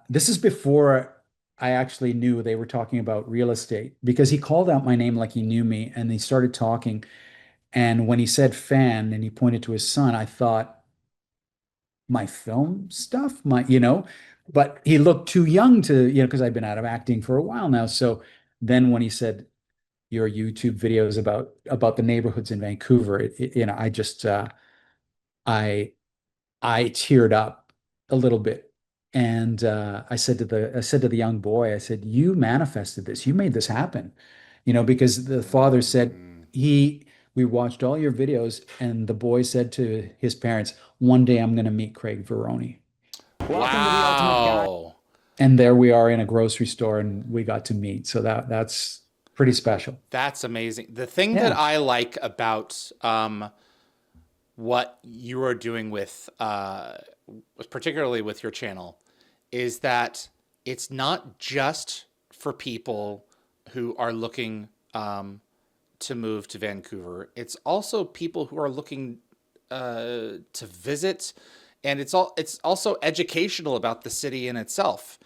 this is before I actually knew they were talking about real estate because he called out my name like he knew me and they started talking. And when he said fan and he pointed to his son, I thought, my film stuff, but he looked too young to, because I've been out of acting for a while now. So then when he said your YouTube videos about the neighborhoods in Vancouver, I just I I teared up a little bit. And I said to the young boy, I said, you manifested this. You made this happen. Because the father said mm, we watched all your videos, and the boy said to his parents, one day I'm going to meet Craig Veroni. Welcome to the Ultimate Guy. wow. And there we are in a grocery store, and we got to meet. So that's pretty special. That's amazing. The thing that Yeah. I like about what you are doing with, particularly with your channel, is that it's not just for people who are looking to move to Vancouver. It's also people who are looking to visit, and it's also educational about the city in itself.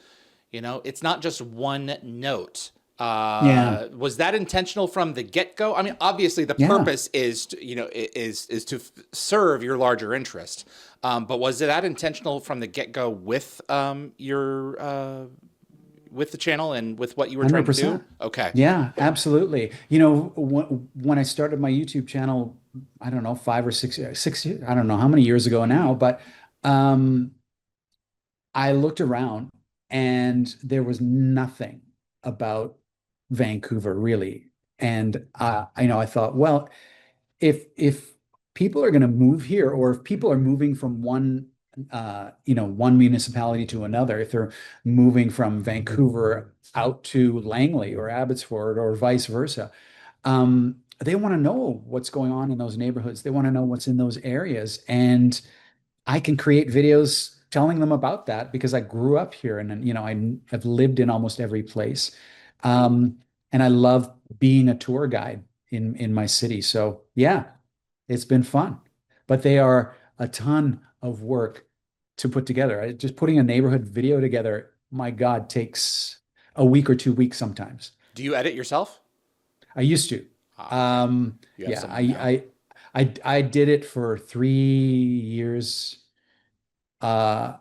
It's not just one note. Yeah. Was that intentional from the get go? I mean, obviously the Yeah. purpose is to, is to serve your larger interest. But was it that intentional from the get go with the channel and with what you were trying to do? 100%. Okay. Yeah, absolutely. When I started my YouTube channel, I don't know, 5 or 6 years, I don't know how many years ago now, Mm-hmm. but I looked around and there was nothing about Vancouver really. And I thought, well, if people are going to move here, or if people are moving from one municipality to another, if they're moving from Vancouver out to Langley or Abbotsford or vice versa, they want to know what's going on in those neighborhoods. They want to know what's in those areas, and I can create videos telling them about that because I grew up here and I have lived in almost every place. Um, and I love being a tour guide in my city. So yeah, it's been fun. But they are a ton of work to put together. Just putting a neighborhood video together, my God, takes a week or 2 weeks sometimes. Do you edit yourself? I used to. Ah, okay. You have Yeah, someone now. I did it for 3 years. Uh,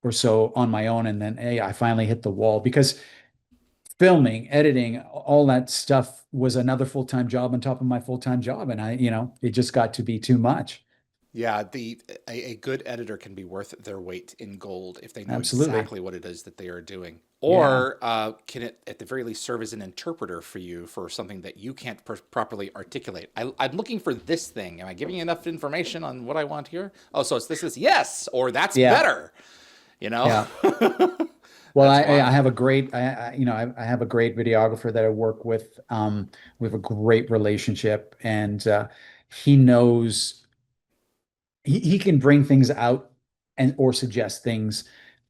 or so on my own, and then hey, I finally hit the wall because filming, editing, all that stuff was another full-time job on top of my full-time job, and it just got to be too much. Yeah, a good editor can be worth their weight in gold if they know Absolutely. exactly what it is that they are doing. Yeah. Or can it, at the very least, serve as an interpreter for you for something that you can't properly articulate? I'm looking for this thing. Am I giving you enough information on what I want here? Oh, so it's this, yes, or that's Yeah. better. You know, Yeah. Well, that's I wild. have a great I have a great videographer that I work with. We have a great relationship, and he knows he can bring things out and or suggest things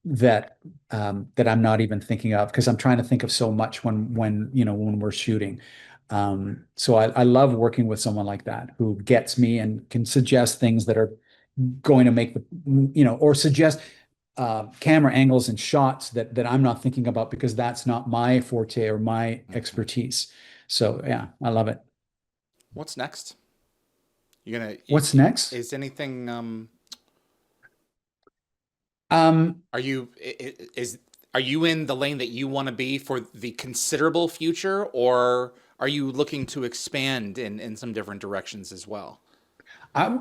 that I'm not even thinking of because I'm trying to think of so much when we're shooting. So I love working with someone like that who gets me and can suggest things that are going to make or suggest camera angles and shots that I'm not thinking about because that's not my forte or my Mhm. expertise. So yeah, I love it. What's next? You're gonna, What's next? is anything, Um, are you, is, are you in the lane that you want to be for the considerable future, or are you looking to expand in some different directions as well? I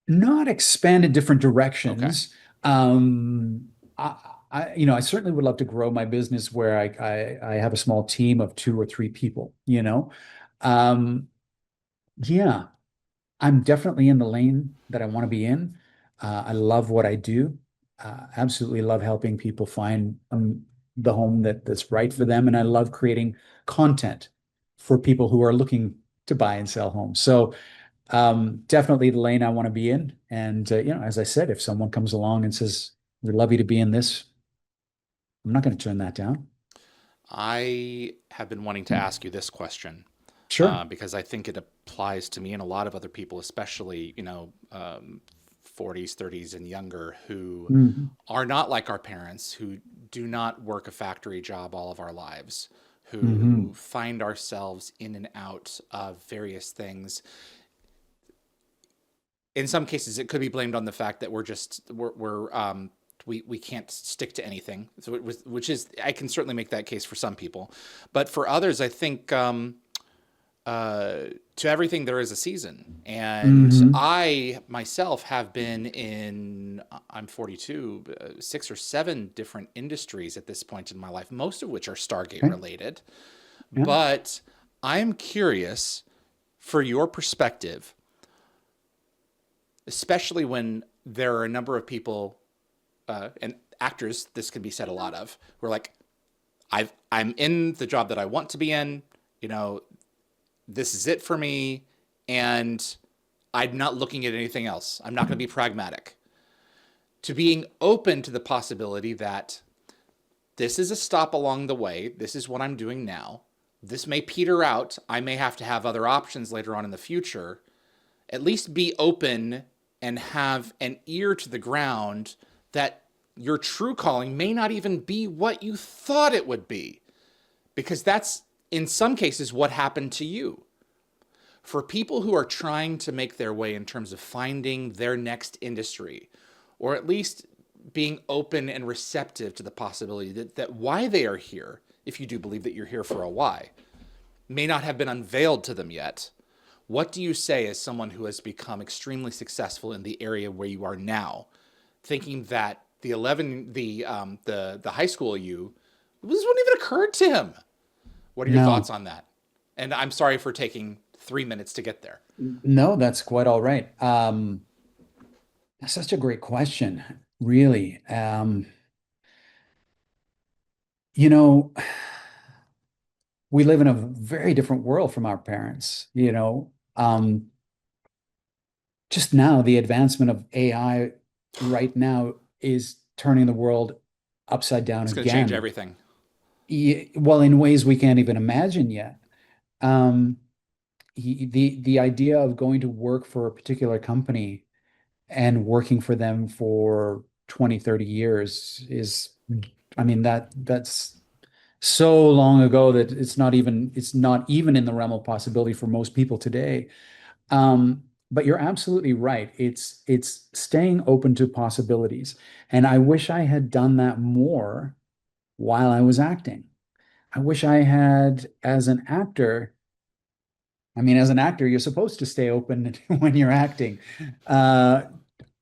not expand in different Okay. directions. Um, I, I certainly would love to grow my business where I have a small team of 2 or 3 people, Um, yeah, I'm definitely in the lane that I want to be in. I love what I do. Absolutely love helping people find the home that's right for them. And I love creating content for people who are looking to buy and sell homes. So definitely the lane I want to be in. And as I said, if someone comes along and says, "We'd love you to be in this," I'm not going to turn that down. I have been wanting to ask you this question Sure. because I think it applies to me and a lot of other people, especially, 40s, 30s, and younger, who Mhm. are not like our parents, who do not work a factory job all of our lives, who Mhm. find ourselves in and out of various things. In some cases, it could be blamed on the fact that we can't stick to anything. So which is, I can certainly make that case for some people, but for others, I think to everything there is a season. And Mhm. I myself have been in, I'm 42, 6 or 7 different industries at this point in my life, most of which are Stargate Okay. related. Yeah. But I'm curious for your perspective, especially when there are a number of people and actors, this can be said a lot of, who are like, I'm in the job that I want to be in, you know, this is it for me, and I'm not looking at anything else. I'm not going to be pragmatic. To being open to the possibility that this is a stop along the way, this is what I'm doing now. This may peter out. I may have to have other options later on in the future. At least be open and have an ear to the ground that your true calling may not even be what you thought it would be. Because that's, in some cases, what happened to you. For people who are trying to make their way in terms of finding their next industry, or at least being open and receptive to the possibility that why they are here, if you do believe that you're here for a why, may not have been unveiled to them yet. What do you say as someone who has become extremely successful in the area where you are now, thinking that the high school you, this wouldn't even occurred to him? What are your thoughts No. on that? And I'm sorry for taking 3 minutes to get there. No, that's quite all right. That's such a great question, really. You know, we live in a very different world from our parents. Just now, the advancement of AI right now is turning the world upside down It's going to change again. everything. Well, in ways we can't even imagine yet. Um, the idea of going to work for a particular company and working for them for 20, 30 years is, I mean, that's so long ago that it's not even in the realm of possibility for most people today. Um, but you're absolutely right. It's staying open to possibilities. And I wish I had done that more while I was acting. I wish I had, as an actor, I mean, as an actor, you're supposed to stay open when you're acting. Uh,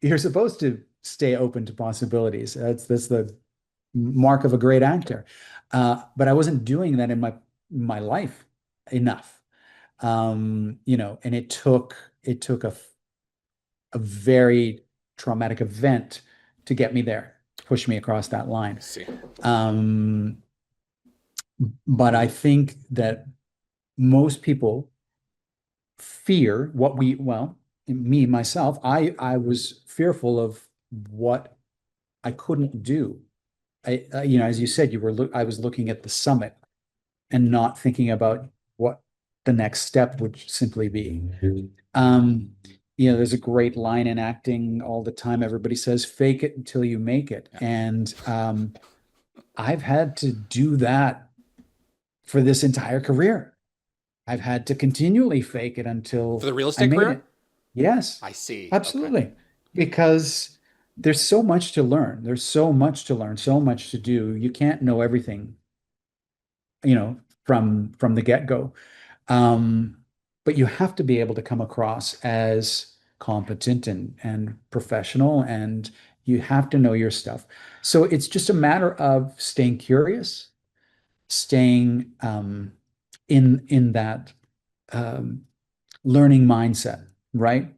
you're supposed to stay open to possibilities. That's the mark of a great actor. But I wasn't doing that in my life enough. And it took a very traumatic event to get me there, to push me across that I line. see. Um, but I think that most people fear me, myself, I was fearful of what I couldn't do. As you said, I was looking at the summit and not thinking about what the next step would simply be. Um, there's a great line in acting all the time. Everybody says, fake it until you make it. Yeah. And I've had to do that for this entire career. I've had to continually fake it For until the real I estate made career? it. Yes, I see. Okay. absolutely. Because there's so much to learn. There's so much to learn, so much to do. You can't know everything, from the get-go. Um, but you have to be able to come across as competent and professional, and you have to know your stuff. So it's just a matter of staying curious, staying in that um, learning mindset, right?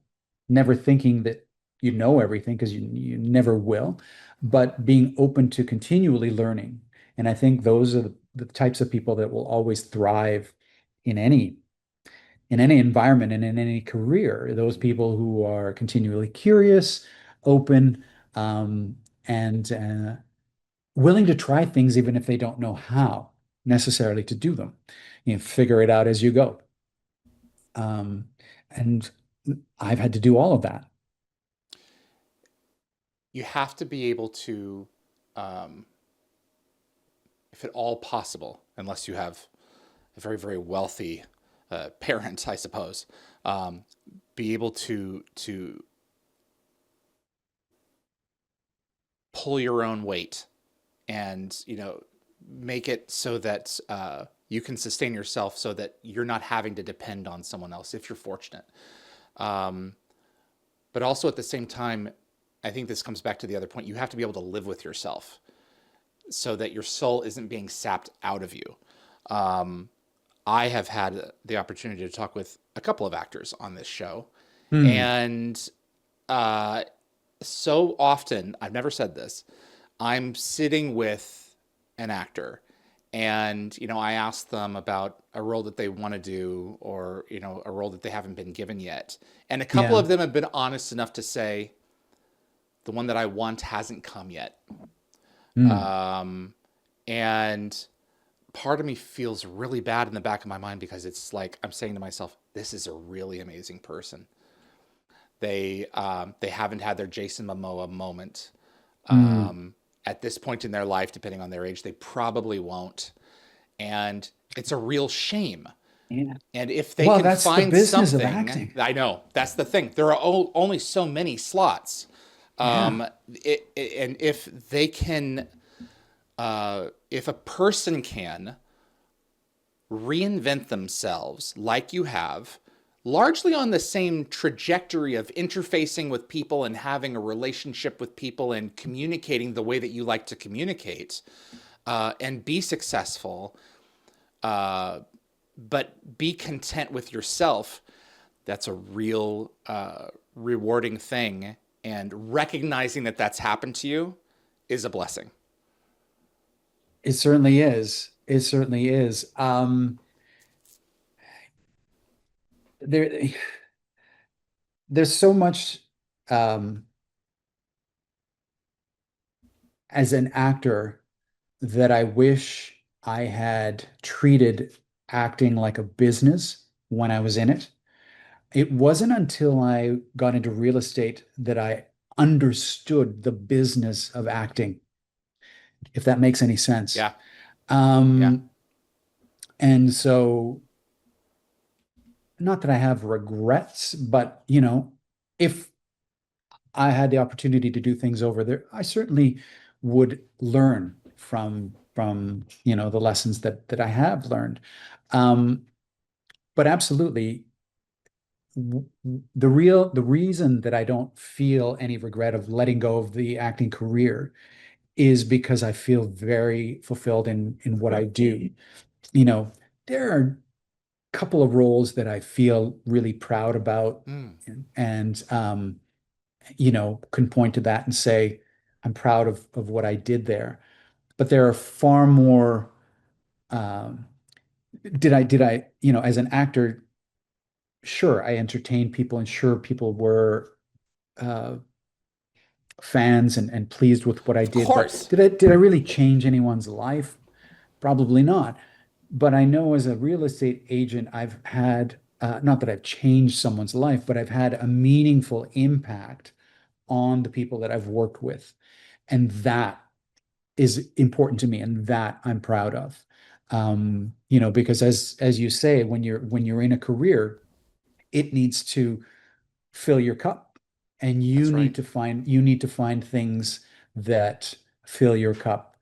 Never thinking that you know everything, because you never will, but being open to continually learning. And I think those are the types of people that will always thrive in any environment and in any career. Those people who are continually curious, open, and willing to try things even if they don't know how necessarily to do them. Figure it out as you go. Um, and I've had to do all of that. You have to be able to, um, if at all possible, unless you have a very, very wealthy parent, I suppose, um, be able to pull your own weight and make it so that you can sustain yourself, so that you're not having to depend on someone else if you're fortunate. Um, but also at the same time, I think this comes back to the other point. You have to be able to live with yourself so that your soul isn't being sapped out of you. Um, I have had the opportunity to talk with a couple of actors on this show, Hmm. and uh, so often, I've never said this, I'm sitting with an actor, and I ask them about a role that they want to do, or a role that they haven't been given yet, and a couple Yeah. of them have been honest enough to say the one that I want hasn't come yet. Hmm. Um, and part of me feels really bad in the back of my mind, because it's like I'm saying to myself, this is a really amazing person. They haven't had their Jason Momoa moment. Hmm. At this point in their life, depending on their age, they probably won't. And it's a real shame. Yeah. And if they Well, can that's the find business of something, acting. I know that's the thing. There are only so many slots. Yeah. And if they can, if a person can reinvent themselves like you have, largely on the same trajectory of interfacing with people and having a relationship with people and communicating the way that you like to communicate, and be successful, uh, but be content with yourself, that's a real rewarding thing. And recognizing that that's happened to you is a blessing. It certainly is. It certainly is. There, there's so much um, as an actor that I wish I had treated acting like a business when I was in it. It wasn't until I got into real estate that I understood the business of acting, if that makes any sense. Yeah, yeah. Um, and so not that I have regrets, but if I had the opportunity to do things over there, I certainly would learn from the lessons that I have learned. Um, but absolutely, the reason that I don't feel any regret of letting go of the acting career is because I feel very fulfilled in what I do. You know, there are a couple of roles that I feel really proud about, Mm, and can point to that and say, I'm proud of what I did there. But there are far more. Um, as an actor, sure, I entertained people, and sure, people were uh, fans and pleased with what I of did. But course. did I really change anyone's life? Probably not. But I know as a real estate agent, I've had, not that I've changed someone's life, but I've had a meaningful impact on the people that I've worked with. And that is important to me, and that I'm proud of. Because as you say, when you're in a career, it needs to fill your cup, and That's right. you need to find things that fill your cup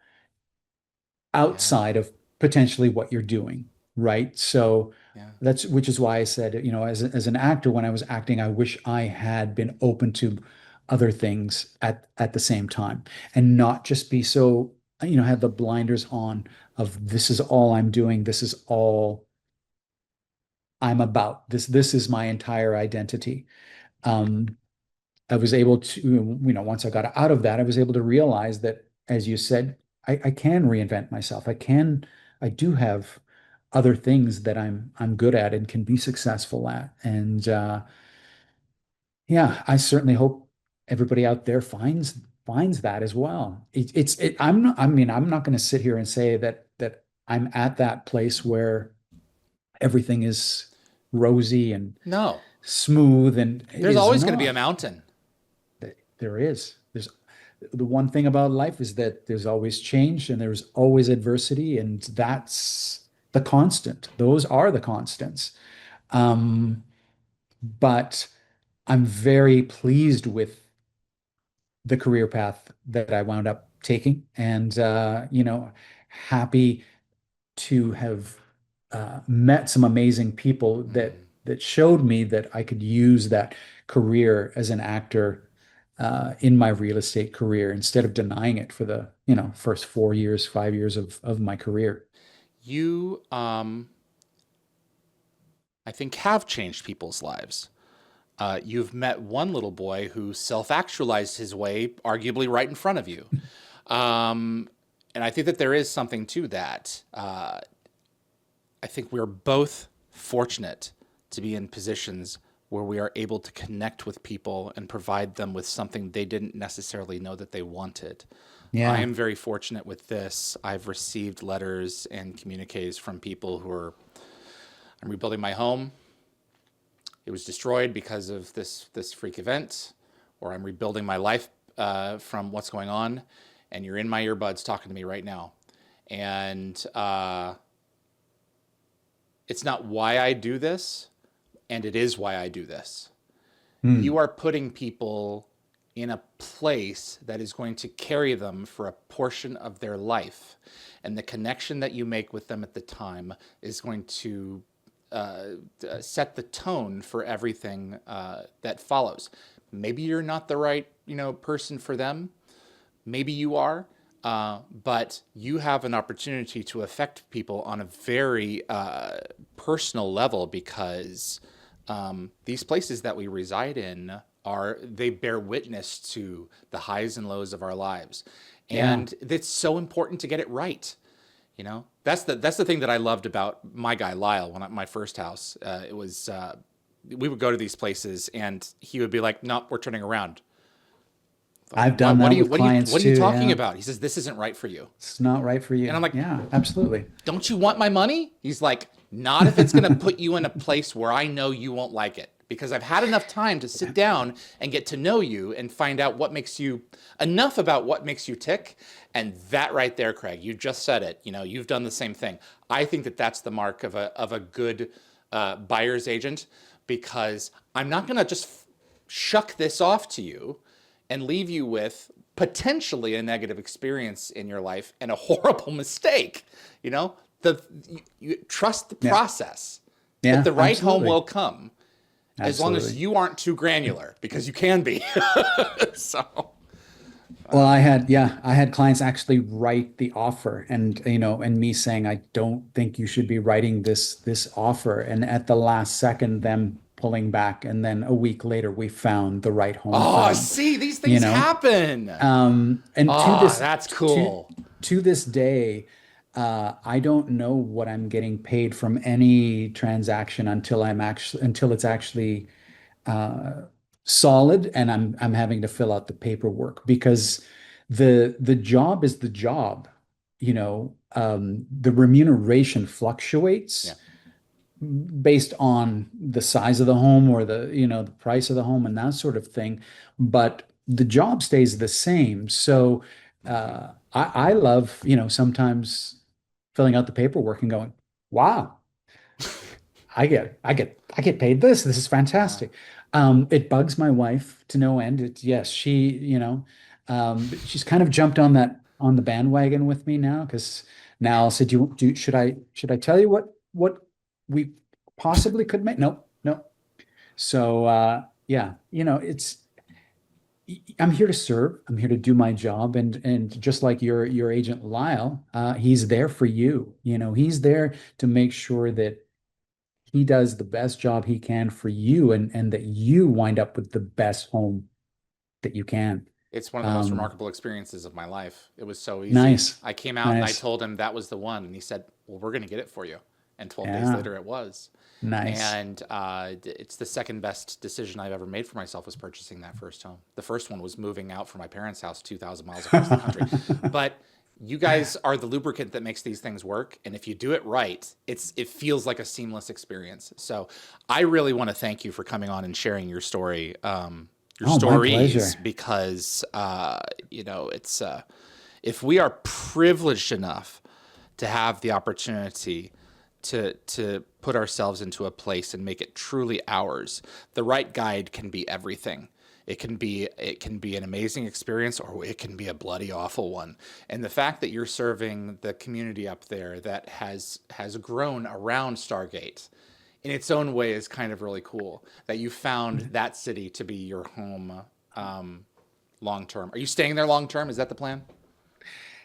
Yeah. outside of potentially what you're doing, right? So Yeah. that's which is why I said, as an actor, when I was acting, I wish I had been open to other things at the same time, and not just be so, have the blinders on of this is all I'm doing, this is all I'm about. This is my entire identity. Um, I was able to, once I got out of that, I was able to realize that, as you said, I can reinvent myself. I do have other things that I'm good at and can be successful at. And yeah, I certainly hope everybody out there finds that as well. I'm not, I mean, I'm not going to sit here and say that I'm at that place where everything is rosy and No, smooth, and it there's is always going to be a not. mountain. There is. There's the one thing about life is that there's always change and there's always adversity, and that's the constant. Those are the constants. Um, but I'm very pleased with the career path that I wound up taking, and happy to have met some amazing people that Mm. that showed me that I could use that career as an actor in my real estate career instead of denying it for the first 4 years, 5 years of my career. You, I think, have changed people's lives. You've met one little boy who self actualized his way, arguably right in front of you. Um, and I think that there is something to that. I think we're both fortunate to be in positions where we are able to connect with people and provide them with something they didn't necessarily know that they wanted. I Yeah, am very fortunate with this. I've received letters and communiques from people who are, I'm rebuilding my home. It was destroyed because of this freak event, or I'm rebuilding my life from what's going on, and you're in my earbuds talking to me right now. And it's not why I do this, and it is why I do this. You Hmm. are putting people in a place that is going to carry them for a portion of their life. And the connection that you make with them at the time is going to uh, set the tone for everything that follows. Maybe you're not the right, person for them. Maybe you are, but you have an opportunity to affect people on a very personal level because these places that we reside in they bear witness to the highs and lows of our lives, Yeah. and it's so important to get it right. That's the thing that I loved about my guy Lyle when my first house. It was we would go to these places and he would be like, "No, we're turning around." I've What done what are that you with what are you clients what are you too. talking Yeah. about? He says this isn't right for you. It's not right for And you. I'm like, Yeah, absolutely. "Don't you want my money?" He's like, "Not if it's going to put you in a place where I know you won't like it." Because I've had enough time to sit down and get to know you and find out what makes you enough about what makes you tick. And that right there, Craig, you just said it. You've done the same thing. I think that that's the mark of a good buyer's agent because I'm not going to just shuck this off to you and leave you with potentially a negative experience in your life and a horrible mistake. You know, you trust the Yeah. process that Yeah, the right home absolutely. will come as long as Absolutely. you aren't too granular because you can be. So, Well, I had clients actually write the offer and and me saying I don't think you should be writing this offer, and at the last second them pulling back, and then a week later we found the right home for oh, them, see, these you things know. happen. And to Ah, this that's to cool. to this day, I don't know what I'm getting paid from any transaction until it's actually uh, solid, and I'm having to fill out the paperwork because the job is the job. The remuneration Yeah. fluctuates based on the size of the home or the price of the home and that sort of thing, but the job stays the same. So Hmm. I love, sometimes filling out the paperwork and going, wow, I get paid this. This is Yeah. fantastic. It bugs my wife to no end. Yes, but she's kind of jumped on the bandwagon with me now because now I'll say, should I tell you what we possibly could make? No, no. So yeah, I'm here to serve. I'm here to do my job, and just like your agent Lyle, he's there for you. He's there to make sure that he does the best job he can for you, and that you wind up with the best home that you can. It's one of the most Um, remarkable experiences of my life. It was so easy. nice, I came out and I nice. told him that was the one, and he said, "Well, we're going to get it for you." And 12 days Yeah, later, it was. nice. And it's the second best decision I've ever made for myself was purchasing that first home. The first one was moving out from my parents' house 2,000 miles across the country. But you guys are the lubricant that makes these things work, and if you do it right, it feels like a seamless experience. So I really want to thank you for coming on and sharing your Oh, my stories, pleasure. because it's if we are privileged enough to have the opportunity to put ourselves into a place and make it truly ours, the right guide can be everything. It can be an amazing experience, or it can be a bloody awful one. And the fact that you're serving the community up there that has grown around Stargate in its own way is kind of really cool. That you found that city to be your home, long term. Are you staying there long term? Is that the plan?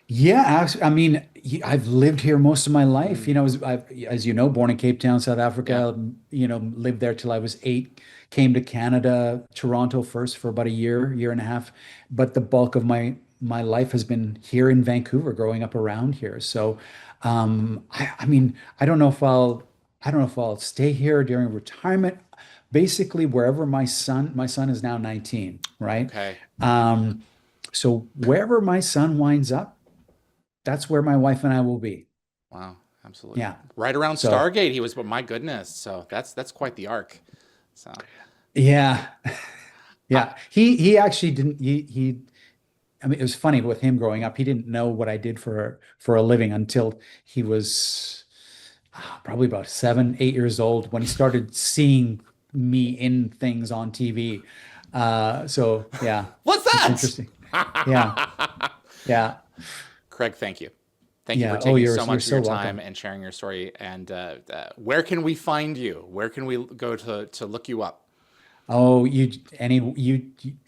Yeah, I mean, I've lived here most of my life. Mm, As you know, born in Cape Town, South yeah. Africa. Lived there till I was 8. Came to Canada, Toronto first for about a year and a half. But the bulk of my life has been here in Vancouver, growing up around here. So, I mean, I don't know if I'll stay here during retirement. Basically, wherever my son is now 19, right? Okay. Um, so wherever my son winds up, that's where my wife and I will be. Wow. Absolutely. Yeah. Right around So, Stargate, he was. But my goodness. So that's quite the arc. So, yeah. I, Yeah. He actually didn't I mean, it was funny with him growing up. He didn't know what I did for a living until he was probably about 7, 8 years old when he started seeing me in things on TV. So yeah, what's it's that? interesting. Yeah. Yeah. Craig, thank you. Thank you for Yeah. Oh, taking you're so you're much of so your time welcome. and sharing your story. And where can we find you? Where can we go to look you up? Oh, you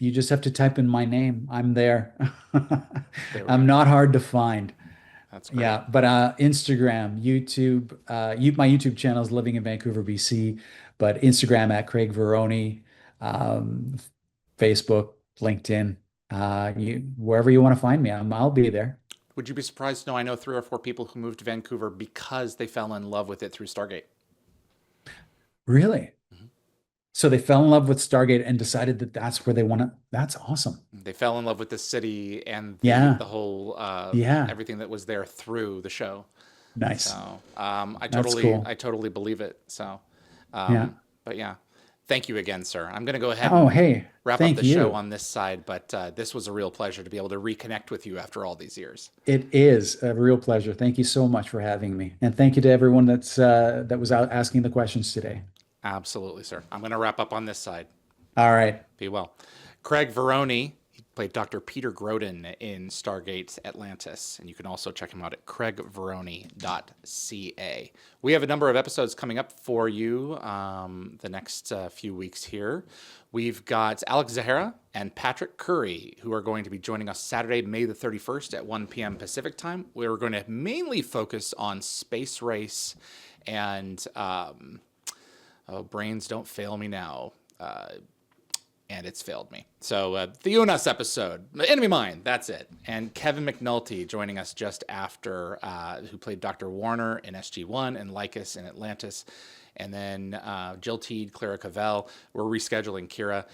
just have to type in my name. I'm there. There we I'm go. not hard to find. That's great. Yeah, but Instagram, YouTube, my YouTube channel is Living in Vancouver, BC, but Instagram at Craig Veroni, um, Facebook, LinkedIn, wherever you want to find me, I'll be there. Would you be surprised to know I know 3 or 4 people who moved to Vancouver because they fell in love with it through Stargate? Really? Mhm. So they fell in love with Stargate and decided that that's where they want to. That's awesome. They fell in love with the city and the Yeah, whole yeah, everything that was there through the show. nice. So I That's totally cool. I totally believe it. So, Yeah. but yeah, Thank you again, sir. I'm going to go ahead Oh, and hey, wrap up thank the show you. on this side, but this was a real pleasure to be able to reconnect with you after all these years. It is a real pleasure. Thank you so much for having me. And thank you to everyone that was out asking the questions today. Absolutely, sir. I'm going to wrap up on this side. All right. Be well. Craig Veroni, he played Dr. Peter Grodin in Stargate Atlantis, and you can also check him out at craigveroni.ca. We have a number of episodes coming up for you the next few weeks here. We've got Alex Zahara and Patrick Curry, who are going to be joining us Saturday, May the 31st at 1 p.m. Pacific time. We're going to mainly focus on space race and, brains don't fail me now. And it's failed me. So the UNS episode, Enemy Mine, that's it. And Kevin McNulty joining us just after, who played Dr. Warner in SG-1 and Lycus in Atlantis. And then Jill Teed, Clara Cavell. We're rescheduling Kira.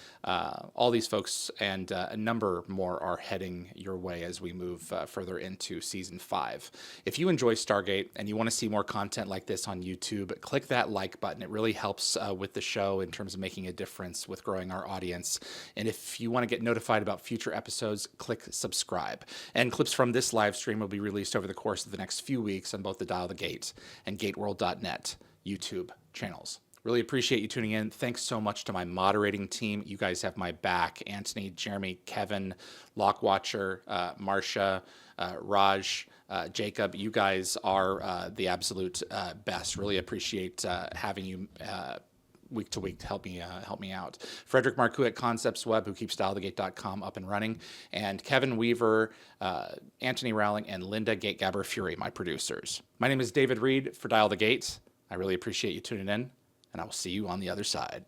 All these folks and a number more are heading your way as we move further into season 5. If you enjoy Stargate and you want to see more content like this on YouTube, click that like button. It really helps with the show in terms of making a difference with growing our audience. And if you want to get notified about future episodes, click subscribe. And clips from this live stream will be released over the course of the next few weeks on both the Dial the Gate and gateworld.net YouTube channels. Really appreciate you tuning in. Thanks so much to my moderating team. You guys have my back. Anthony, Jeremy, Kevin, Lockwatcher, Marcia, Raj, Jacob. You guys are the absolute best. Really appreciate having you week to week to help me out. Frederick Marcoux at Concepts Web, who keeps dialthegate.com up and running, and Kevin Weaver, Anthony Rowling, and Linda Gategabber Fury, my producers. My name is David Reed for Dial the Gate. I really appreciate you tuning in, and I will see you on the other side.